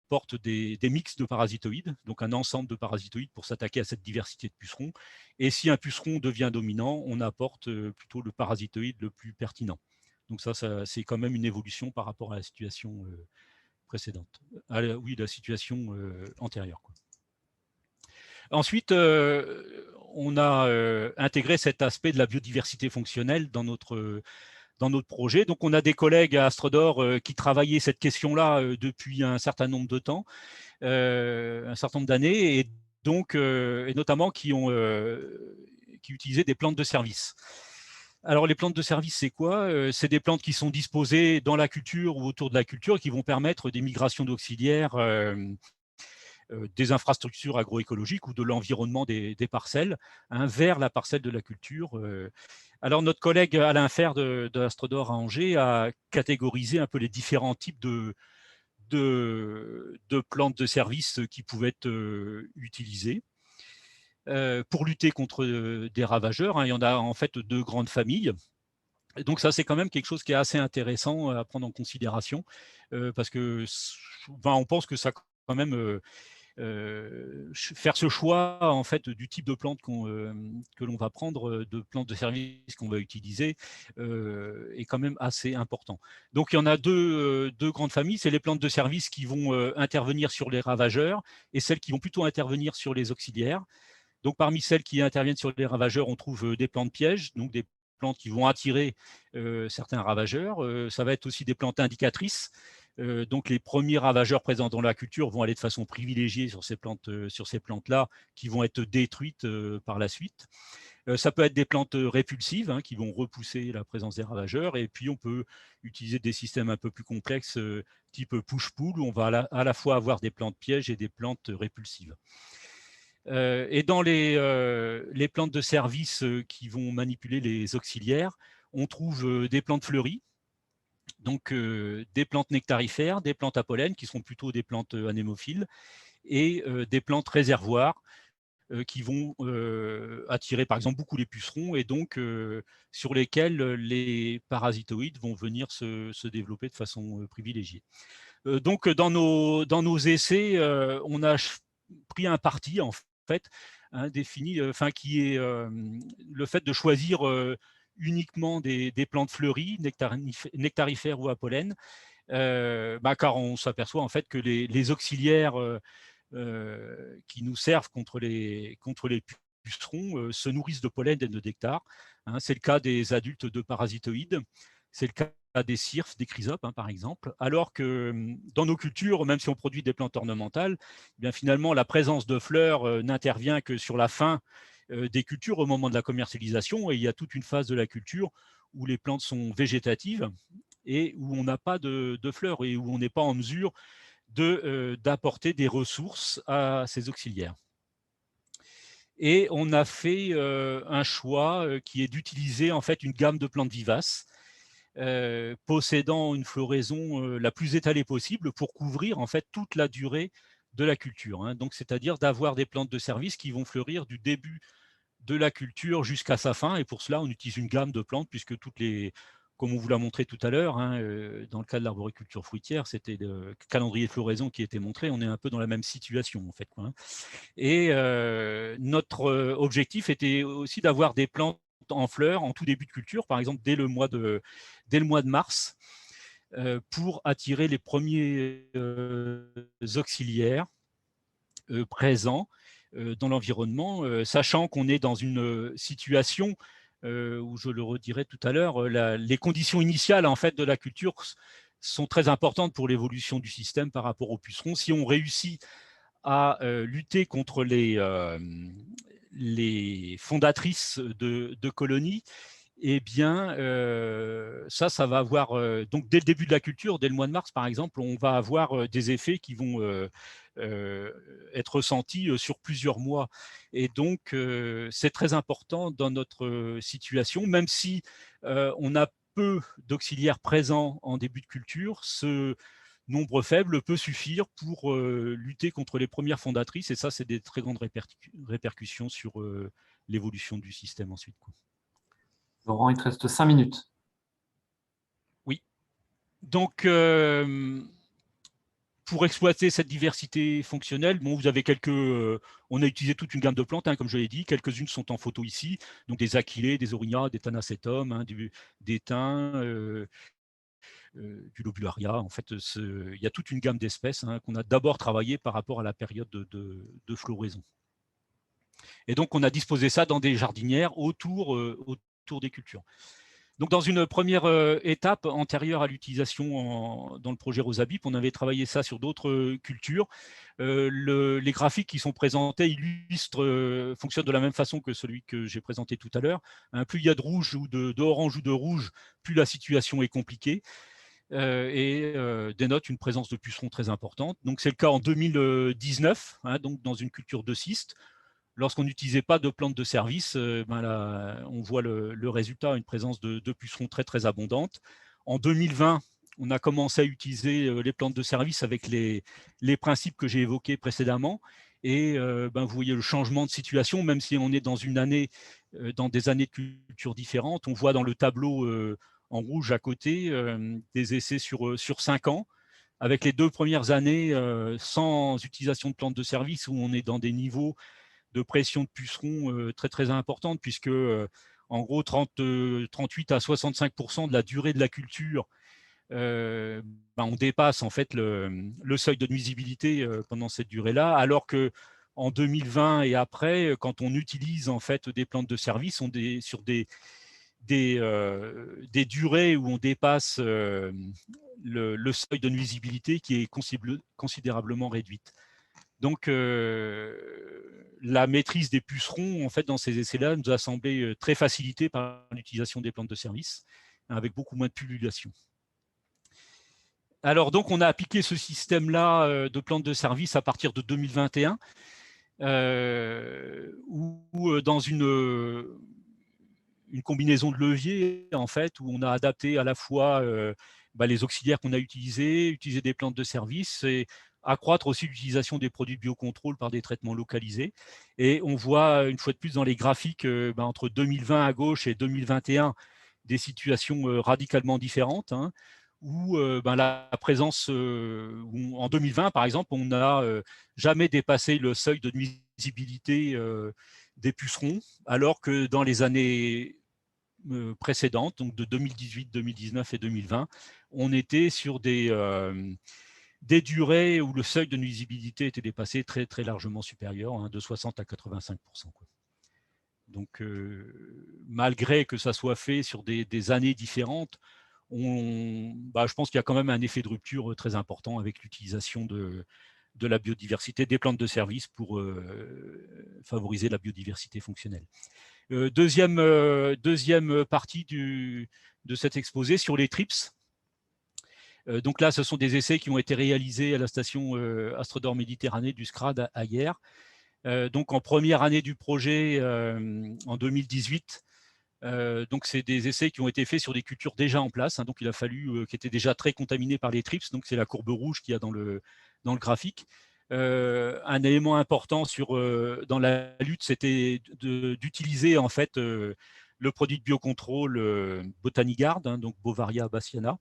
porte des mix de parasitoïdes, donc un ensemble de parasitoïdes pour s'attaquer à cette diversité de pucerons. Et si un puceron devient dominant, on apporte plutôt le parasitoïde le plus pertinent. Donc ça c'est quand même une évolution par rapport à la situation précédente. Oui, la situation antérieure, quoi. Ensuite, on a intégré cet aspect de la biodiversité fonctionnelle dans notre projet. Donc, on a des collègues à Astrodor qui travaillaient cette question-là depuis un certain nombre de temps, un certain nombre d'années, et donc, et notamment qui utilisaient des plantes de service. Alors, les plantes de service, c'est quoi? C'est des plantes qui sont disposées dans la culture ou autour de la culture et qui vont permettre des migrations d'auxiliaires des infrastructures agroécologiques ou de l'environnement des parcelles vers la parcelle de la culture. Alors, notre collègue Alain Fer de Astrodor à Angers a catégorisé un peu les différents types de plantes de service qui pouvaient être utilisées pour lutter contre des ravageurs. Il y en a en fait deux grandes familles. Et donc ça, c'est quand même quelque chose qui est assez intéressant à prendre en considération parce que on pense que ça quand même faire ce choix en fait du type de plante que l'on va prendre, de plantes de service qu'on va utiliser, est quand même assez important. Donc il y en a deux grandes familles, c'est les plantes de service qui vont intervenir sur les ravageurs et celles qui vont plutôt intervenir sur les auxiliaires. Donc parmi celles qui interviennent sur les ravageurs, on trouve des plantes pièges, donc des plantes qui vont attirer certains ravageurs. Ça va être aussi des plantes indicatrices. Donc les premiers ravageurs présents dans la culture vont aller de façon privilégiée sur ces plantes-là, qui vont être détruites par la suite. Ça peut être des plantes répulsives qui vont repousser la présence des ravageurs. Et puis on peut utiliser des systèmes un peu plus complexes, type push-pull, où on va à la fois avoir des plantes pièges et des plantes répulsives. Et dans les plantes de service qui vont manipuler les auxiliaires, on trouve des plantes fleuries, donc des plantes nectarifères, des plantes à pollen qui sont plutôt des plantes anémophiles, et des plantes réservoirs qui vont attirer par exemple beaucoup les pucerons et donc sur lesquels les parasitoïdes vont venir se développer de façon privilégiée. Donc dans nos essais, on a pris un parti en fait défini, qui est le fait de choisir uniquement des plantes fleuries, nectarifères ou à pollen, car on s'aperçoit en fait que les auxiliaires qui nous servent contre les pucerons se nourrissent de pollen et de nectar. C'est le cas des adultes de parasitoïdes, c'est le cas des cirfes, des chrysopes par exemple, alors que dans nos cultures, même si on produit des plantes ornementales, eh bien, finalement la présence de fleurs n'intervient que sur la fin des cultures au moment de la commercialisation, et il y a toute une phase de la culture où les plantes sont végétatives et où on n'a pas de fleurs et où on n'est pas en mesure d'apporter des ressources à ces auxiliaires. Et on a fait un choix qui est d'utiliser en fait une gamme de plantes vivaces possédant une floraison la plus étalée possible pour couvrir en fait toute la durée de la culture. Donc, c'est-à-dire d'avoir des plantes de service qui vont fleurir du début de la culture jusqu'à sa fin. Et pour cela, on utilise une gamme de plantes puisque comme on vous l'a montré tout à l'heure, dans le cas de l'arboriculture fruitière, c'était le calendrier de floraison qui était montré. On est un peu dans la même situation en fait. Et notre objectif était aussi d'avoir des plantes en fleurs en tout début de culture, par exemple dès le mois de mars, pour attirer les premiers auxiliaires présents dans l'environnement, sachant qu'on est dans une situation où, je le redirai tout à l'heure, les conditions initiales en fait de la culture sont très importantes pour l'évolution du système par rapport aux pucerons. Si on réussit à lutter contre les fondatrices de colonies, eh bien, ça va avoir, donc dès le début de la culture, dès le mois de mars par exemple, on va avoir des effets qui vont être ressentis sur plusieurs mois. Et donc, c'est très important dans notre situation, même si on a peu d'auxiliaires présents en début de culture, ce nombre faible peut suffire pour lutter contre les premières fondatrices, et ça, c'est des très grandes répercussions sur l'évolution du système ensuite. Laurent, il te reste 5 minutes. Oui. Donc, pour exploiter cette diversité fonctionnelle, bon, vous avez on a utilisé toute une gamme de plantes, hein, comme je l'ai dit. Quelques-unes sont en photo ici, donc des achillées, des aurignats, des thanacetums, hein, des thym, du lobularia. En fait, il y a toute une gamme d'espèces, hein, qu'on a d'abord travaillé par rapport à la période de floraison. Et donc, on a disposé ça dans des jardinières autour des cultures. Donc, dans une première étape antérieure à l'utilisation dans le projet Rosabip, on avait travaillé ça sur d'autres cultures. Les graphiques qui sont présentés fonctionnent de la même façon que celui que j'ai présenté tout à l'heure. Plus il y a de rouge ou d'orange ou de rouge, plus la situation est compliquée. Et dénote une présence de pucerons très importante. Donc, c'est le cas en 2019, hein, donc dans une culture de cystes. Lorsqu'on n'utilisait pas de plantes de service, on voit le résultat, une présence de pucerons très, très abondante. En 2020, on a commencé à utiliser les plantes de service avec les principes que j'ai évoqués précédemment. Et vous voyez le changement de situation, même si on est dans dans des années de culture différentes. On voit dans le tableau en rouge à côté des essais sur 5 ans, avec les 2 premières années sans utilisation de plantes de service, où on est dans des niveaux de pression de pucerons très très importante, puisque en gros 38 à 65% de la durée de la culture, on dépasse en fait le seuil de nuisibilité pendant cette durée-là, alors que en 2020 et après, quand on utilise en fait des plantes de service, on est sur des durées où on dépasse le seuil de nuisibilité qui est considérablement réduite. Donc, la maîtrise des pucerons, en fait, dans ces essais-là, nous a semblé très facilitée par l'utilisation des plantes de service, avec beaucoup moins de pullulation. Alors, donc, on a appliqué ce système-là de plantes de service à partir de 2021, où dans une combinaison de leviers, en fait, où on a adapté à la fois les auxiliaires qu'on a utilisés, utiliser des plantes de service et accroître aussi l'utilisation des produits de biocontrôle par des traitements localisés. Et on voit une fois de plus dans les graphiques entre 2020 à gauche et 2021 des situations radicalement différentes, hein, où la présence, en 2020 par exemple, on n'a jamais dépassé le seuil de nuisibilité des pucerons, alors que dans les années précédentes, donc de 2018, 2019 et 2020, on était sur des durées où le seuil de nuisibilité était dépassé très, très largement supérieur, hein, de 60 à 85%. Quoi. Donc, malgré que ça soit fait sur des années différentes, je pense qu'il y a quand même un effet de rupture très important avec l'utilisation de la biodiversité, des plantes de service pour favoriser la biodiversité fonctionnelle. Deuxième partie de cet exposé sur les TRIPS. Donc là, ce sont des essais qui ont été réalisés à la station Astrodor Méditerranée du SCRAD à Hyères. Donc en première année du projet, en 2018, donc c'est des essais qui ont été faits sur des cultures déjà en place, hein, donc il a fallu qui étaient déjà très contaminés par les TRIPS, donc c'est la courbe rouge qu'il y a dans le graphique. Un élément important dans la lutte, c'était d'utiliser en fait le produit de biocontrôle Botanigard, hein, donc Bovaria bassiana,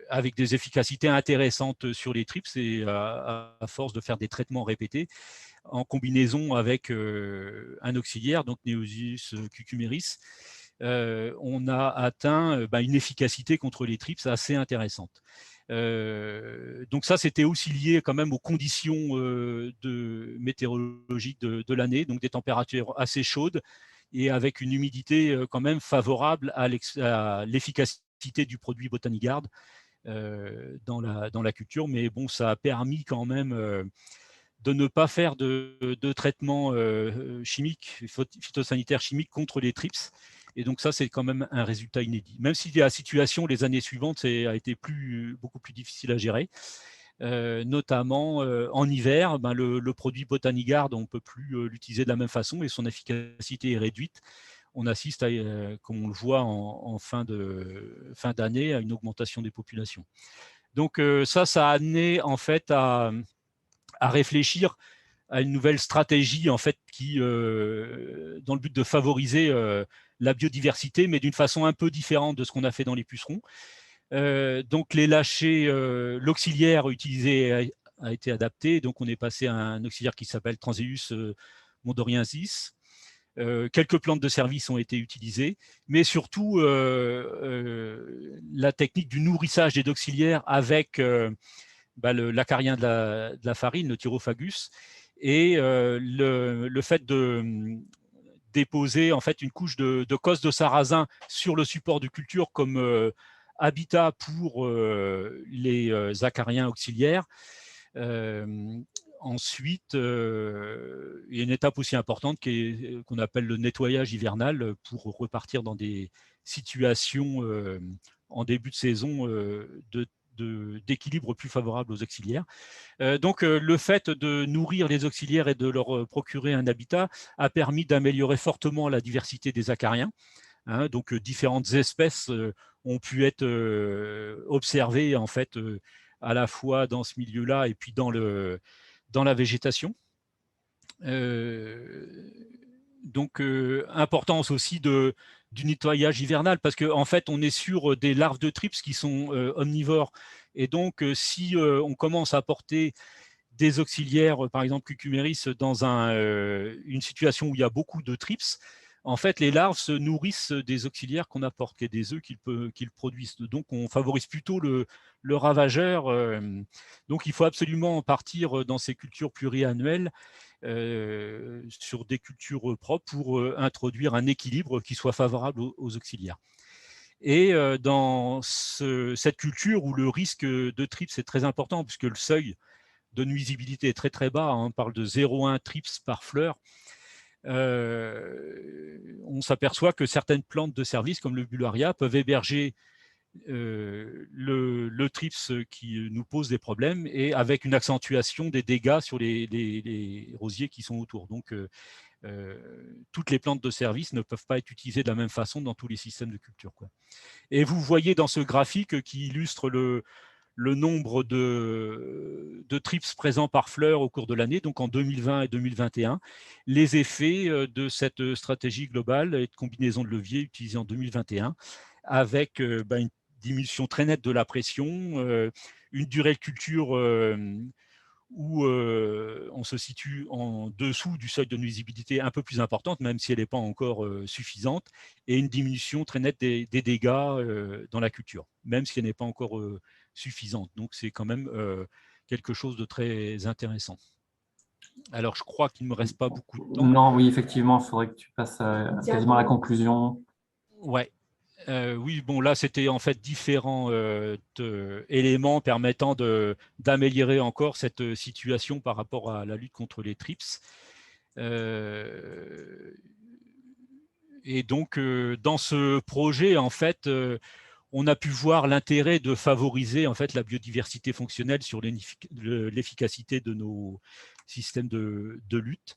avec des efficacités intéressantes sur les TRIPS, et à force de faire des traitements répétés en combinaison avec un auxiliaire, donc Neosius cucumeris, on a atteint une efficacité contre les TRIPS assez intéressante. Donc ça, c'était aussi lié quand même aux conditions météorologiques de l'année, donc des températures assez chaudes et avec une humidité quand même favorable à l'efficacité du produit Botanigard dans la culture. Mais bon, ça a permis quand même de ne pas faire de traitement chimique, phytosanitaire chimique contre les TRIPS. Et donc ça, c'est quand même un résultat inédit. Même si la situation, les années suivantes, a été beaucoup plus difficile à gérer. Notamment en hiver, le produit Botanigard, on ne peut plus l'utiliser de la même façon et son efficacité est réduite. On assiste, comme on le voit en fin d'année, à une augmentation des populations. Donc ça a amené en fait à réfléchir à une nouvelle stratégie en fait qui, dans le but de favoriser la biodiversité, mais d'une façon un peu différente de ce qu'on a fait dans les pucerons. Donc les lâchers, l'auxiliaire utilisé a été adapté. Donc on est passé à un auxiliaire qui s'appelle Transeus mondoriensis. Quelques plantes de service ont été utilisées, mais surtout la technique du nourrissage des auxiliaires avec l'acarien de la farine, le Thyrophagus, et le fait de déposer en fait une couche de cos de sarrasin sur le support de culture comme habitat pour les acariens auxiliaires. Ensuite, il y a une étape aussi importante qu'on appelle le nettoyage hivernal pour repartir dans des situations en début de saison d'équilibre plus favorable aux auxiliaires. Donc, le fait de nourrir les auxiliaires et de leur procurer un habitat a permis d'améliorer fortement la diversité des acariens. Hein, donc, différentes espèces ont pu être observées en fait à la fois dans ce milieu-là et puis dans la végétation. Donc, importance aussi du nettoyage hivernal parce qu'en fait, on est sur des larves de trips qui sont omnivores. Et donc, si on commence à apporter des auxiliaires, par exemple Cucumeris, dans une situation où il y a beaucoup de trips, en fait, les larves se nourrissent des auxiliaires qu'on apporte et des œufs qu'ils produisent. Donc, on favorise plutôt le ravageur. Donc, il faut absolument partir dans ces cultures pluriannuelles sur des cultures propres pour introduire un équilibre qui soit favorable aux auxiliaires. Et dans cette culture où le risque de trips est très important, puisque le seuil de nuisibilité est très très bas, hein, on parle de 0,1 trips par fleur, on s'aperçoit que certaines plantes de service, comme le Bullaria, peuvent héberger le trips qui nous pose des problèmes et avec une accentuation des dégâts sur les rosiers qui sont autour. Donc, toutes les plantes de service ne peuvent pas être utilisées de la même façon dans tous les systèmes de culture, quoi. Et vous voyez dans ce graphique qui illustre le nombre de trips présents par fleur au cours de l'année, donc en 2020 et 2021, les effets de cette stratégie globale et de combinaison de leviers utilisée en 2021, avec une diminution très nette de la pression, une durée de culture où on se situe en dessous du seuil de nuisibilité un peu plus importante, même si elle n'est pas encore suffisante, et une diminution très nette des dégâts dans la culture, même si elle n'est pas encore suffisante. Donc, c'est quand même quelque chose de très intéressant. Alors, je crois qu'il ne me reste pas beaucoup de temps. Non, oui, effectivement, il faudrait que tu passes quasiment à la conclusion. Ouais. Oui, bon, là, c'était en fait différents éléments permettant d'améliorer encore cette situation par rapport à la lutte contre les trips. Et donc, dans ce projet, en fait, on a pu voir l'intérêt de favoriser en fait la biodiversité fonctionnelle sur l'efficacité de nos systèmes de lutte.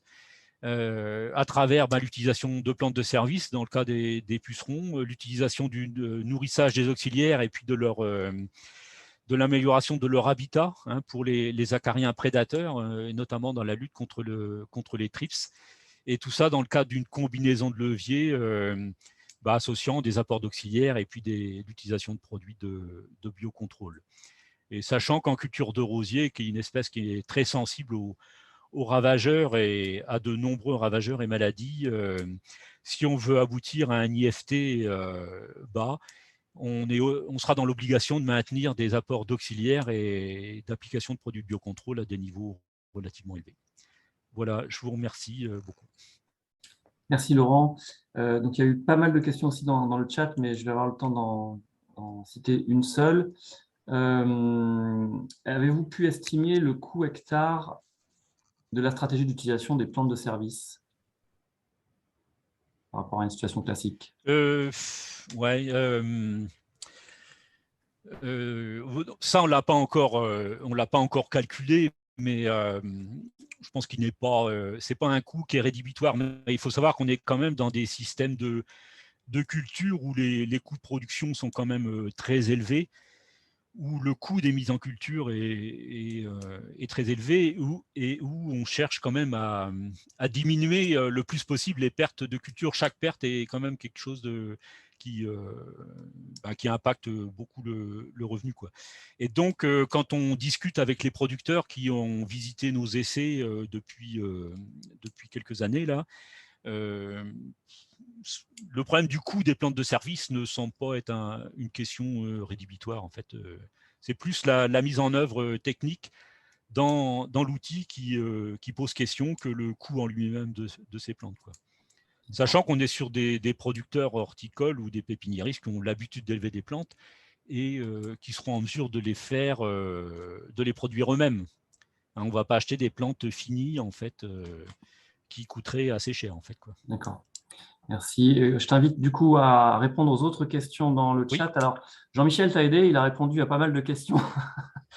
À travers l'utilisation de plantes de service dans le cas des pucerons, l'utilisation du nourrissage des auxiliaires et puis de l'amélioration de leur habitat, hein, pour les acariens prédateurs, et notamment dans la lutte contre les trips. Et tout ça dans le cadre d'une combinaison de leviers associant des apports d'auxiliaires et puis l'utilisation de produits de biocontrôle. Et sachant qu'en culture de rosier, qui est une espèce qui est très sensible aux ravageurs et à de nombreux ravageurs et maladies, si on veut aboutir à un IFT bas, on sera dans l'obligation de maintenir des apports d'auxiliaires et d'application de produits de biocontrôle à des niveaux relativement élevés. Voilà, je vous remercie beaucoup. Merci Laurent. Donc, il y a eu pas mal de questions aussi dans le chat, mais je vais avoir le temps d'en citer une seule. Avez-vous pu estimer le coût hectare de la stratégie d'utilisation des plantes de service par rapport à une situation classique? Ouais. Ça, on l'a pas encore calculé, mais je pense qu'il n'est pas, c'est pas un coût qui est rédhibitoire. Mais il faut savoir qu'on est quand même dans des systèmes de culture où les coûts de production sont quand même très élevés, où le coût des mises en culture est très élevé, et où on cherche quand même à diminuer le plus possible les pertes de culture. Chaque perte est quand même quelque chose qui impactent beaucoup le revenu, quoi. Et donc, quand on discute avec les producteurs qui ont visité nos essais depuis quelques années, là, le problème du coût des plantes de service ne semble pas être une question rédhibitoire. En fait, c'est plus la mise en œuvre technique dans l'outil qui pose question que le coût en lui-même de ces plantes, quoi. Sachant qu'on est sur des producteurs horticoles ou des pépiniéristes qui ont l'habitude d'élever des plantes et qui seront en mesure de les produire eux-mêmes. Hein, on ne va pas acheter des plantes finies, en fait, qui coûteraient assez cher, en fait, quoi. D'accord. Merci. Je t'invite du coup à répondre aux autres questions dans le Oui. chat. Alors, Jean-Michel t'a aidé, il a répondu à pas mal de questions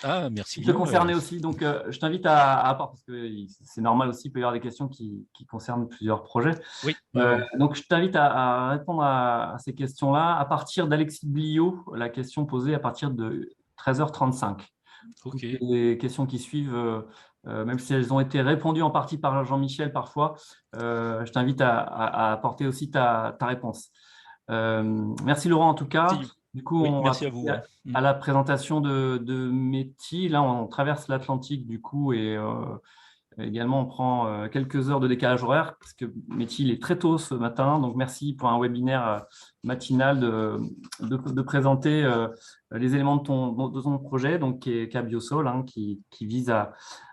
Ah, merci qui te bien. concernaient aussi. Donc, je t'invite à parce que c'est normal aussi, il peut y avoir des questions qui concernent plusieurs projets. Oui. Donc, je t'invite à répondre à ces questions-là à partir d'Alexis Bliot, la question posée à partir de 13h35. Ok. Toutes les questions qui suivent, même si elles ont été répondues en partie par Jean-Michel parfois, je t'invite à apporter aussi ta réponse. Merci Laurent en tout cas. Si. Du coup, Oui, on va merci à vous. passer à la présentation de Mehti. Là, on traverse l'Atlantique du coup et également, on prend quelques heures de décalage horaire parce que Mehti, il est très tôt ce matin. Donc, merci pour un webinaire matinal de présenter les éléments de ton projet, donc qui est Cabiosol, hein, qui vise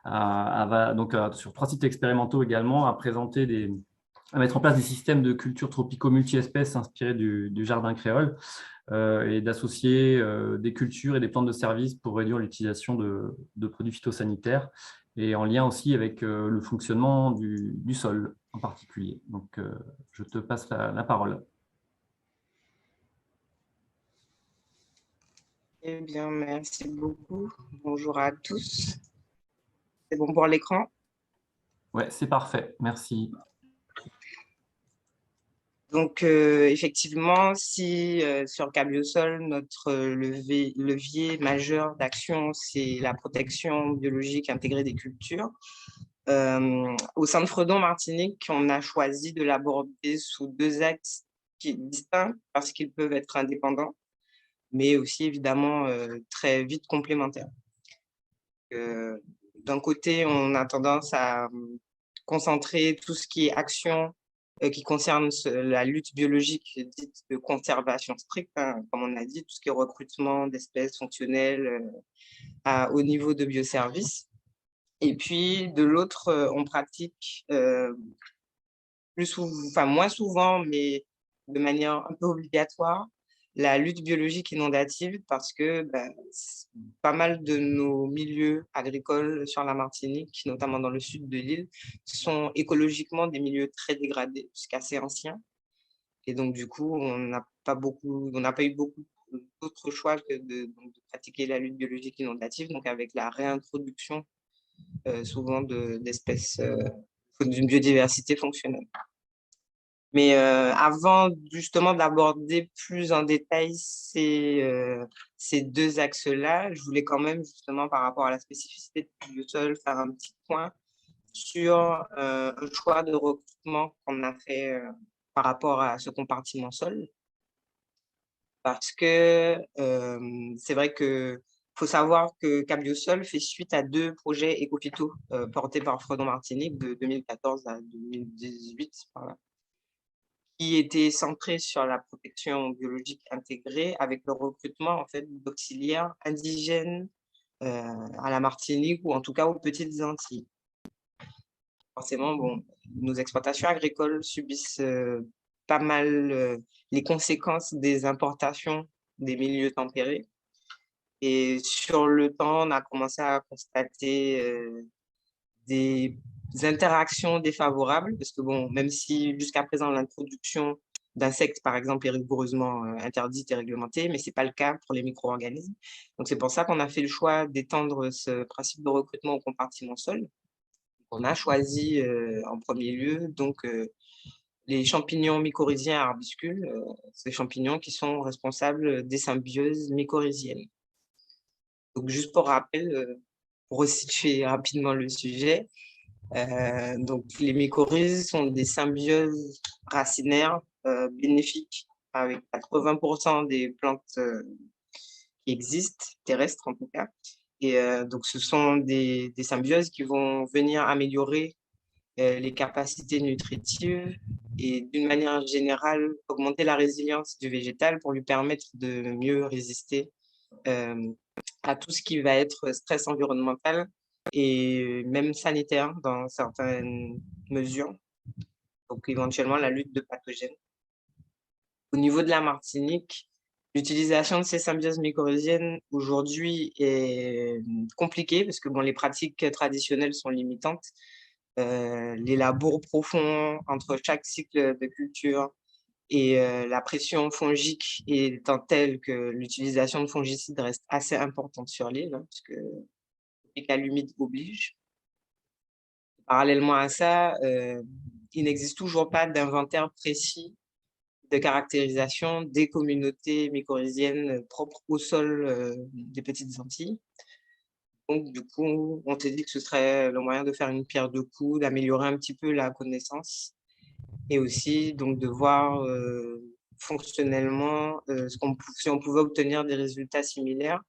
donc, sur 3 sites expérimentaux également, à mettre en place des systèmes de culture tropico-multi-espèces inspirés du jardin créole et d'associer des cultures et des plantes de service pour réduire l'utilisation de produits phytosanitaires et en lien aussi avec le fonctionnement du sol en particulier. Donc, je te passe la parole. Eh bien, merci beaucoup. Bonjour à tous. C'est bon pour l'écran? Ouais, c'est parfait. Merci. Donc, effectivement, si sur Cabiosol, notre levier majeur d'action, c'est la protection biologique intégrée des cultures, au sein de Fredon Martinique, on a choisi de l'aborder sous 2 axes distincts parce qu'ils peuvent être indépendants, mais aussi évidemment très vite complémentaires. D'un côté, on a tendance à concentrer tout ce qui est action qui concerne la lutte biologique dite de conservation stricte, hein, comme on a dit, tout ce qui est recrutement d'espèces fonctionnelles au niveau de bioservices. Et puis, de l'autre, on pratique moins souvent, mais de manière un peu obligatoire, la lutte biologique inondative parce que pas mal de nos milieux agricoles sur la Martinique, notamment dans le sud de l'île, sont écologiquement des milieux très dégradés, jusqu'assez anciens. Et donc, du coup, on n'a pas eu beaucoup d'autres choix que de pratiquer la lutte biologique inondative, donc avec la réintroduction souvent d'espèces d'une biodiversité fonctionnelle. Mais avant justement d'aborder plus en détail ces 2 axes-là, je voulais quand même justement par rapport à la spécificité du sol faire un petit point sur un choix de recrutement qu'on a fait par rapport à ce compartiment sol. Parce que c'est vrai que faut savoir que Cabiosol fait suite à 2 projets écophyto portés par Fredon Martinique de 2014 à 2018, par là, qui était centré sur la protection biologique intégrée avec le recrutement en fait, d'auxiliaires indigènes à la Martinique ou en tout cas aux Petites Antilles. Forcément, bon, nos exploitations agricoles subissent pas mal les conséquences des importations des milieux tempérés. Et sur le temps, on a commencé à constater des interactions défavorables, parce que bon, même si jusqu'à présent l'introduction d'insectes, par exemple, est rigoureusement interdite et réglementée, mais ce n'est pas le cas pour les micro-organismes. Donc c'est pour ça qu'on a fait le choix d'étendre ce principe de recrutement au compartiment sol. On a choisi en premier lieu donc les champignons mycorhiziens à arbuscules, ces champignons qui sont responsables des symbioses mycorhiziennes. Donc juste pour rappel, pour resituer rapidement le sujet, donc les mycorhizes sont des symbioses racinaires bénéfiques avec 80% des plantes qui existent, terrestres en tout cas. Et donc, ce sont des symbioses qui vont venir améliorer les capacités nutritives et d'une manière générale, augmenter la résilience du végétal pour lui permettre de mieux résister à tout ce qui va être stress environnemental et même sanitaire dans certaines mesures. Donc, éventuellement, la lutte de pathogènes. Au niveau de la Martinique, l'utilisation de ces symbioses mycorhiziennes aujourd'hui est compliquée parce que bon, les pratiques traditionnelles sont limitantes. Les labours profonds entre chaque cycle de culture et la pression fongique étant telle que l'utilisation de fongicides reste assez importante sur l'île, hein, parce que les cas humides oblige. Parallèlement à ça, il n'existe toujours pas d'inventaire précis de caractérisation des communautés mycorhiziennes propres au sol des Petites Antilles. Donc, du coup, on s'est dit que ce serait le moyen de faire une pierre deux coups, d'améliorer un petit peu la connaissance et aussi donc, de voir fonctionnellement si on pouvait obtenir des résultats similaires,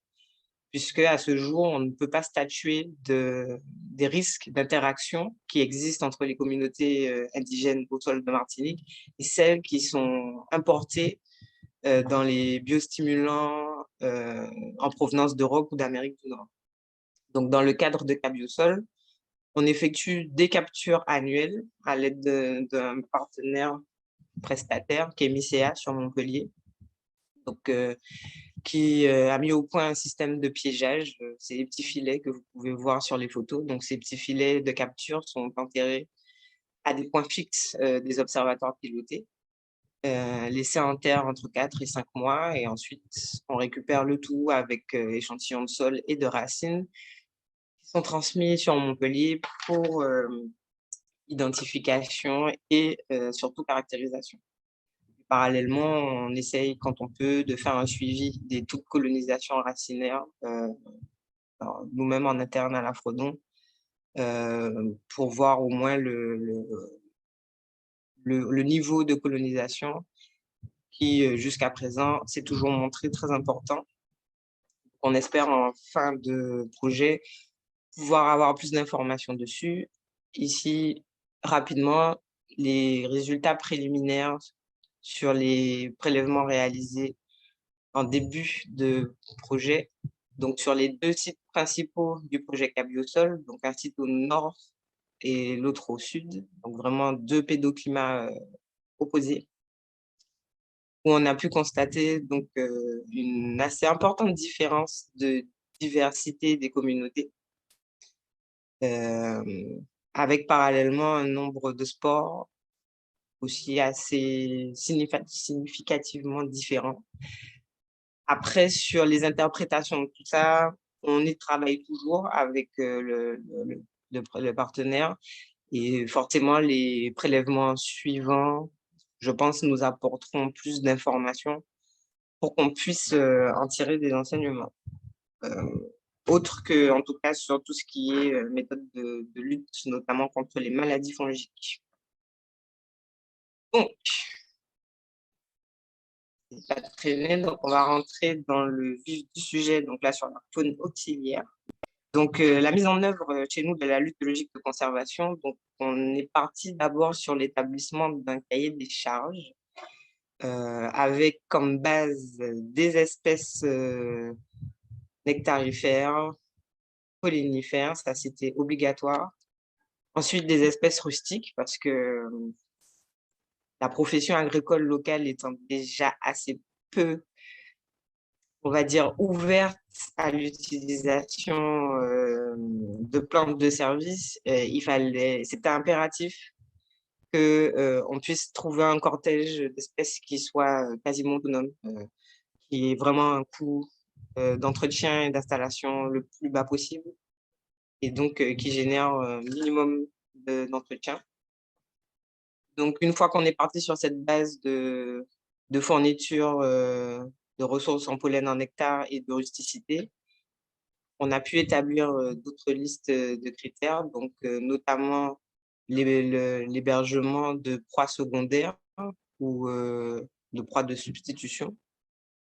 puisque à ce jour, on ne peut pas statuer des risques d'interaction qui existent entre les communautés indigènes au sol de Martinique et celles qui sont importées dans les biostimulants en provenance d'Europe ou d'Amérique du Nord. Donc, dans le cadre de Cabiosol, on effectue des captures annuelles à l'aide d'un partenaire prestataire qui est MICEA sur Montpellier, donc, qui a mis au point un système de piégeage. C'est les petits filets que vous pouvez voir sur les photos. Donc, ces petits filets de capture sont enterrés à des points fixes des observatoires pilotés, laissés en terre entre 4 et 5 mois. Et ensuite, on récupère le tout avec échantillons de sol et de racines qui sont transmis sur Montpellier pour identification et surtout caractérisation. Parallèlement, on essaye, quand on peut, de faire un suivi des taux de colonisation racinaire, nous-mêmes en interne à la Frodon, pour voir au moins le niveau de colonisation qui, jusqu'à présent, s'est toujours montré très important. On espère en fin de projet pouvoir avoir plus d'informations dessus. Ici, rapidement, les résultats préliminaires sur les prélèvements réalisés en début de projet, donc sur les 2 sites principaux du projet Cabiosol, donc un site au nord et l'autre au sud, donc vraiment 2 pédoclimats opposés, où on a pu constater donc une assez importante différence de diversité des communautés, avec parallèlement un nombre de spores aussi assez significativement différents. Après, sur les interprétations de tout ça, on y travaille toujours avec le partenaire et forcément, les prélèvements suivants, je pense, nous apporteront plus d'informations pour qu'on puisse en tirer des enseignements. Autre que, en tout cas, sur tout ce qui est méthode de lutte, notamment contre les maladies fongiques. Donc, pas traîner, donc on va rentrer dans le vif du sujet, donc là sur la faune auxiliaire. Donc la mise en œuvre chez nous de la lutte biologique de conservation, donc on est parti d'abord sur l'établissement d'un cahier des charges avec comme base des espèces nectarifères, pollinifères, ça c'était obligatoire. Ensuite des espèces rustiques parce que la profession agricole locale étant déjà assez peu, on va dire, ouverte à l'utilisation de plantes de service, c'était impératif qu'on puisse trouver un cortège d'espèces qui soit quasiment autonome, qui ait vraiment un coût d'entretien et d'installation le plus bas possible, et donc qui génère un minimum d'entretien. Donc, une fois qu'on est parti sur cette base de fourniture de ressources en pollen, en nectar et de rusticité, on a pu établir d'autres listes de critères, donc notamment l'hébergement de proies secondaires ou proie de substitution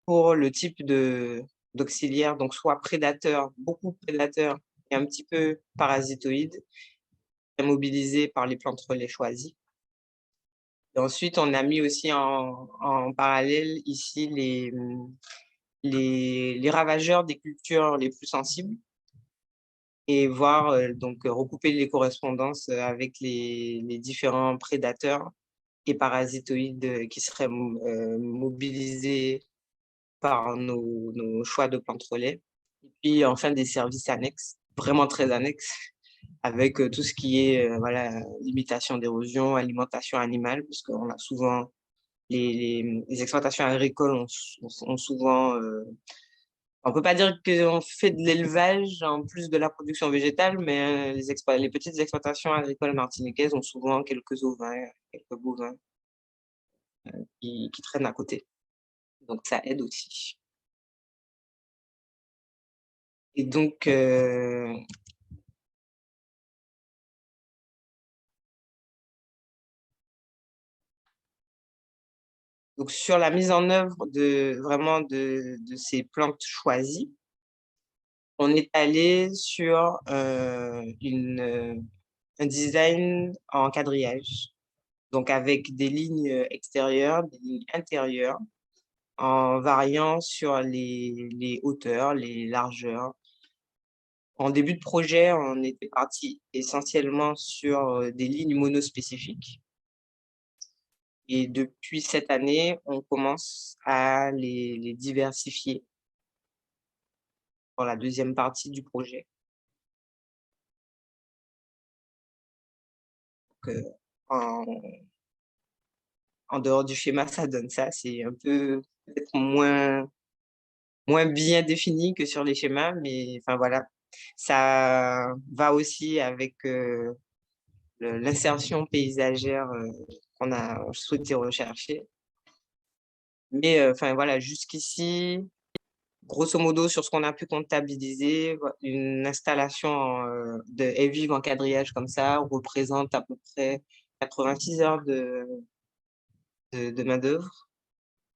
pour le type d'auxiliaire, donc soit prédateur, beaucoup prédateur et un petit peu parasitoïde, mobilisé par les plantes relais choisies. Et ensuite, on a mis aussi en parallèle ici les ravageurs des cultures les plus sensibles et voir, donc recouper les correspondances avec les différents prédateurs et parasitoïdes qui seraient mobilisés par nos choix de plantes relais. Et puis enfin des services annexes, vraiment très annexes, avec tout ce qui est voilà, limitation d'érosion, alimentation animale, parce qu'on a souvent, les exploitations agricoles ont souvent, on ne peut pas dire qu'on fait de l'élevage en plus de la production végétale, mais les petites exploitations agricoles martiniquaises ont souvent quelques ovins, quelques bovins qui traînent à côté. Donc ça aide aussi. Et donc, sur la mise en œuvre vraiment de ces plantes choisies, on est allé sur un design en quadrillage, donc avec des lignes extérieures, des lignes intérieures, en variant sur les hauteurs, les largeurs. En début de projet, on était parti essentiellement sur des lignes monospécifiques. Et depuis cette année, on commence à les diversifier pour la deuxième partie du projet. Donc, en dehors du schéma, ça donne ça. C'est un peu peut-être moins bien défini que sur les schémas, mais enfin voilà. Ça va aussi avec l'insertion paysagère qu'on a souhaité rechercher. Mais enfin voilà, jusqu'ici, grosso modo, sur ce qu'on a pu comptabiliser, une installation de haies vives en quadrillage comme ça représente à peu près 86 heures de main-d'œuvre,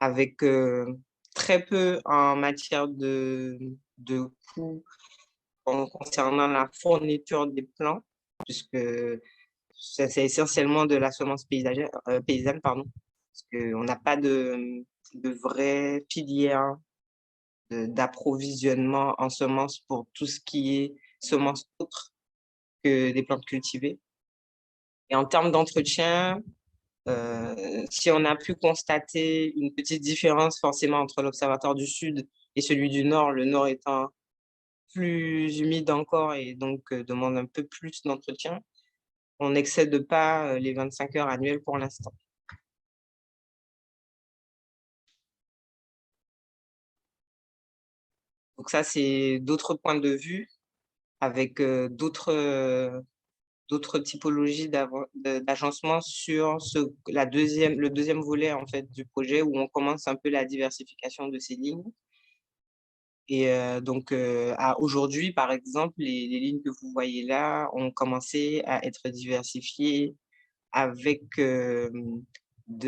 avec très peu en matière de coûts concernant la fourniture des plants, puisque c'est essentiellement de la semence paysanne, pardon, parce qu'on n'a pas de vraie filière d'approvisionnement en semences pour tout ce qui est semences autres que des plantes cultivées. Et en termes d'entretien, si on a pu constater une petite différence forcément entre l'observatoire du Sud et celui du Nord, le Nord étant plus humide encore et donc demande un peu plus d'entretien, on n'excède pas les 25 heures annuelles pour l'instant. Donc ça, c'est d'autres points de vue avec d'autres typologies d'agencement sur le deuxième volet en fait, du projet où on commence un peu la diversification de ces lignes. Et donc, aujourd'hui, par exemple, les lignes que vous voyez là ont commencé à être diversifiées avec de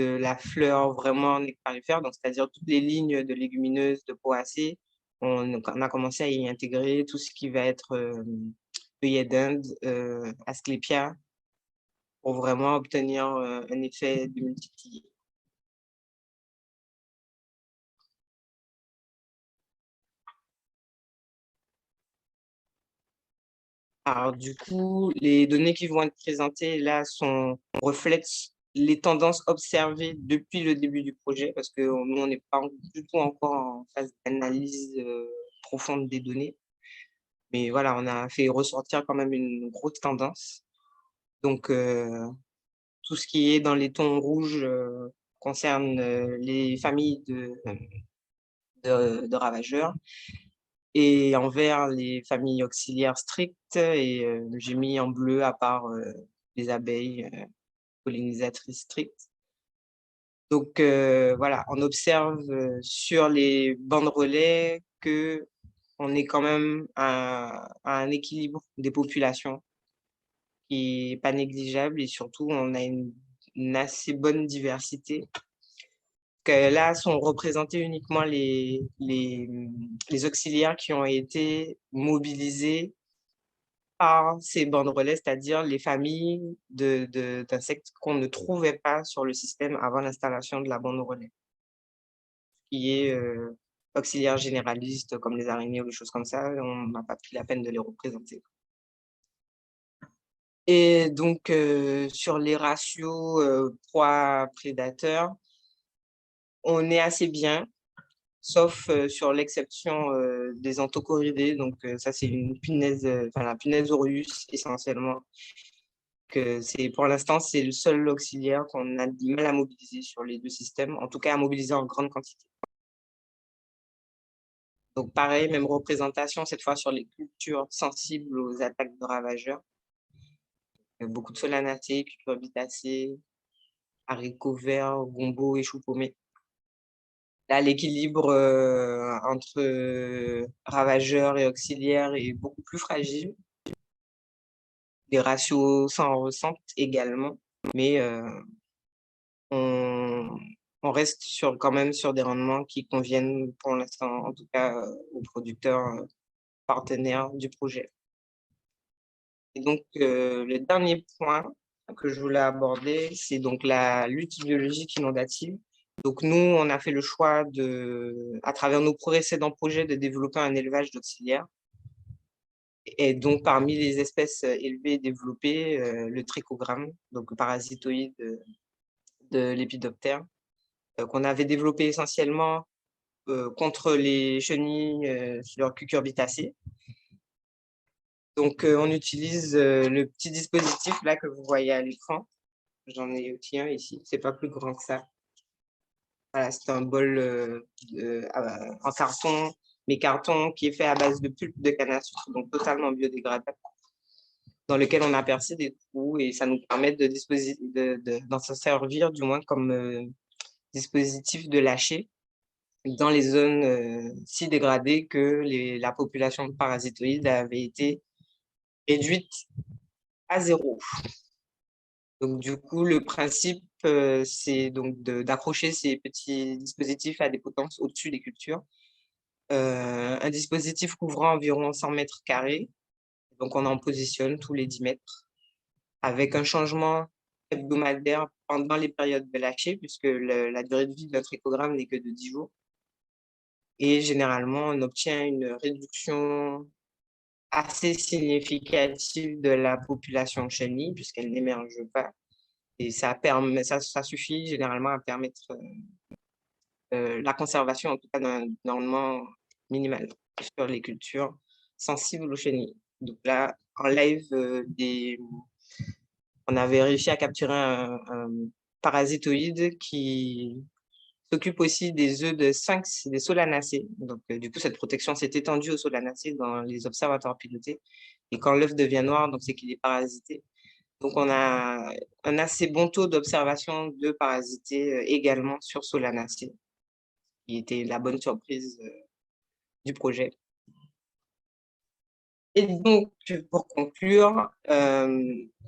la fleur vraiment nectarifère, donc c'est-à-dire toutes les lignes de légumineuses, de poacées, on a commencé à y intégrer tout ce qui va être œillet d'Inde, asclépia, pour vraiment obtenir un effet de multiplier. Alors du coup, les données qui vont être présentées là reflètent les tendances observées depuis le début du projet, parce que nous, on n'est pas du tout encore en phase d'analyse profonde des données. Mais voilà, on a fait ressortir quand même une grosse tendance. Donc, tout ce qui est dans les tons rouges concerne les familles de ravageurs, et en vert, les familles auxiliaires strictes, et j'ai mis en bleu à part les abeilles pollinisatrices strictes. Donc voilà, on observe sur les bandes relais qu'on est quand même à un équilibre des populations qui n'est pas négligeable, et surtout on a une assez bonne diversité. là sont représentés uniquement les auxiliaires qui ont été mobilisés par ces bandes relais, c'est-à-dire les familles d'insectes qu'on ne trouvait pas sur le système avant l'installation de la bande relais, qui est auxiliaires généralistes comme les araignées ou des choses comme ça, on n'a pas pris la peine de les représenter. Et donc, sur les ratios proie-prédateur, on est assez bien, sauf sur l'exception des Anthocoridés. Donc, ça, c'est une punaise, la punaise aureus essentiellement. Pour l'instant, c'est le seul auxiliaire qu'on a du mal à mobiliser sur les deux systèmes, en tout cas à mobiliser en grande quantité. Donc, pareil, même représentation, cette fois sur les cultures sensibles aux attaques de ravageurs. Beaucoup de solanacées, cucurbitacées, haricots verts, gombo et choux paumés. Là, l'équilibre entre ravageurs et auxiliaires est beaucoup plus fragile. Les ratios s'en ressentent également, mais on reste quand même sur des rendements qui conviennent pour l'instant, en tout cas aux producteurs partenaires du projet. Et donc, le dernier point que je voulais aborder, c'est donc la lutte biologique inondative. Donc, nous, on a fait le choix à travers nos précédents projets, de développer un élevage d'auxiliaires. Et donc, parmi les espèces élevées et développées, le trichogramme, donc parasitoïde de l'épidoptère, qu'on avait développé essentiellement contre les chenilles sur cucurbitacées. Donc, on utilise le petit dispositif là que vous voyez à l'écran. J'en ai aussi un ici, c'est pas plus grand que ça. Voilà, c'est un bol en carton, mais carton qui est fait à base de pulpe de canne à sucre, donc totalement biodégradable, dans lequel on a percé des trous et ça nous permet d'en se servir du moins comme dispositif de lâcher dans les zones si dégradées que la population de parasitoïdes avait été réduite à 0. Donc, du coup, le principe, c'est donc d'accrocher ces petits dispositifs à des potences au-dessus des cultures. Un dispositif couvrant environ 100 mètres carrés. Donc, on en positionne tous les 10 mètres avec un changement hebdomadaire pendant les périodes de lâcher, puisque la durée de vie d'un trichogramme n'est que de 10 jours. Et généralement, on obtient une réduction assez significative de la population de chenilles, puisqu'elle n'émerge pas. Et ça suffit généralement à permettre la conservation, en tout cas, d'un rendement minimal sur les cultures sensibles aux chenilles. Donc là, en live, on avait réussi à capturer un parasitoïde qui s'occupe aussi des œufs de sphinx, des solanacées. Donc, du coup, cette protection s'est étendue aux solanacées dans les observatoires pilotés. Et quand l'œuf devient noir, donc c'est qu'il est parasité. Donc, on a un assez bon taux d'observation de parasités également sur solanacées, qui était la bonne surprise du projet. Et donc, pour conclure,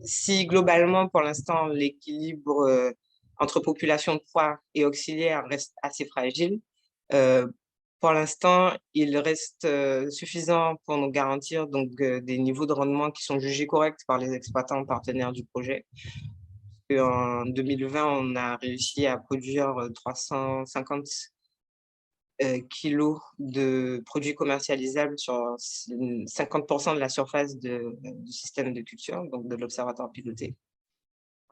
si globalement, pour l'instant, l'équilibre entre population de proie et auxiliaire reste assez fragile, pour l'instant, il reste suffisant pour nous garantir donc, des niveaux de rendement qui sont jugés corrects par les exploitants partenaires du projet. En 2020, on a réussi à produire 350 kilos de produits commercialisables sur 50% de la surface du système de culture, donc de l'observatoire piloté.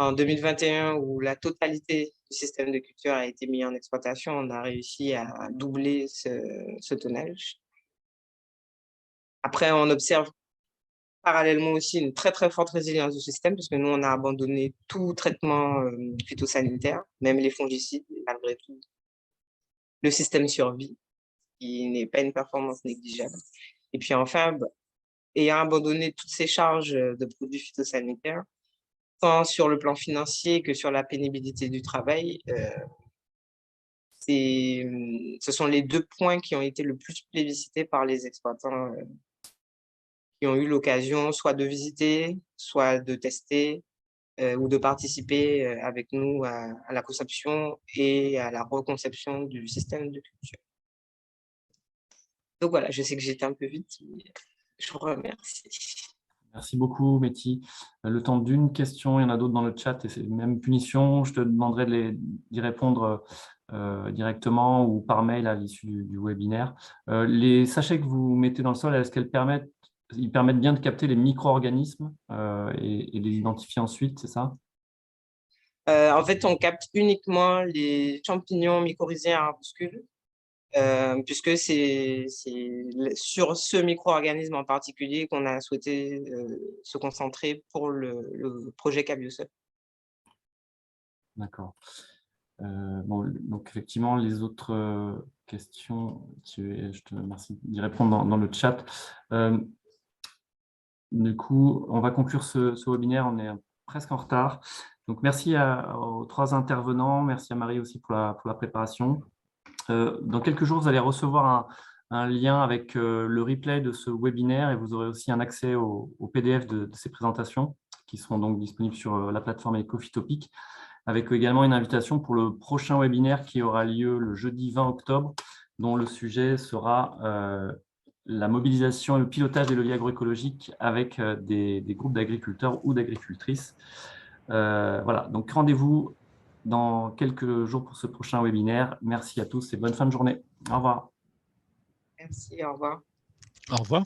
En 2021, où la totalité du système de culture a été mis en exploitation, on a réussi à doubler ce tonnage. Après, on observe parallèlement aussi une très, très forte résilience du système, puisque nous, on a abandonné tout traitement phytosanitaire, même les fongicides, malgré tout. Le système survit, qui n'est pas une performance négligeable. Et puis enfin, ayant abandonné toutes ces charges de produits phytosanitaires, tant sur le plan financier que sur la pénibilité du travail, ce sont les deux points qui ont été le plus plébiscités par les exploitants qui ont eu l'occasion soit de visiter, soit de tester ou de participer avec nous à la conception et à la reconception du système de culture. Donc voilà, je sais que j'étais un peu vite, mais je vous remercie. Merci beaucoup, Betty. Le temps d'une question, il y en a d'autres dans le chat et c'est même punition. Je te demanderai d'y répondre directement ou par mail à l'issue du webinaire. Les sachets que vous mettez dans le sol, est-ce ils permettent bien de capter les micro-organismes et de les identifier ensuite, c'est ça? En fait, on capte uniquement les champignons mycorhiziens arbuscules, puisque c'est sur ce micro-organisme en particulier qu'on a souhaité se concentrer pour le projet Cabiosol. D'accord. Bon, donc effectivement, les autres questions, je te remercie d'y répondre dans le chat. Du coup, on va conclure ce webinaire, on est presque en retard. Donc, merci aux 3 intervenants, merci à Marie aussi pour la préparation. Dans quelques jours, vous allez recevoir un lien avec le replay de ce webinaire et vous aurez aussi un accès au PDF de ces présentations qui seront donc disponibles sur la plateforme Ecofit Topic, avec également une invitation pour le prochain webinaire qui aura lieu le jeudi 20 octobre, dont le sujet sera la mobilisation et le pilotage des leviers agroécologiques avec des groupes d'agriculteurs ou d'agricultrices. Voilà, donc rendez-vous dans quelques jours pour ce prochain webinaire. Merci à tous et bonne fin de journée. Au revoir. Merci, au revoir. Au revoir.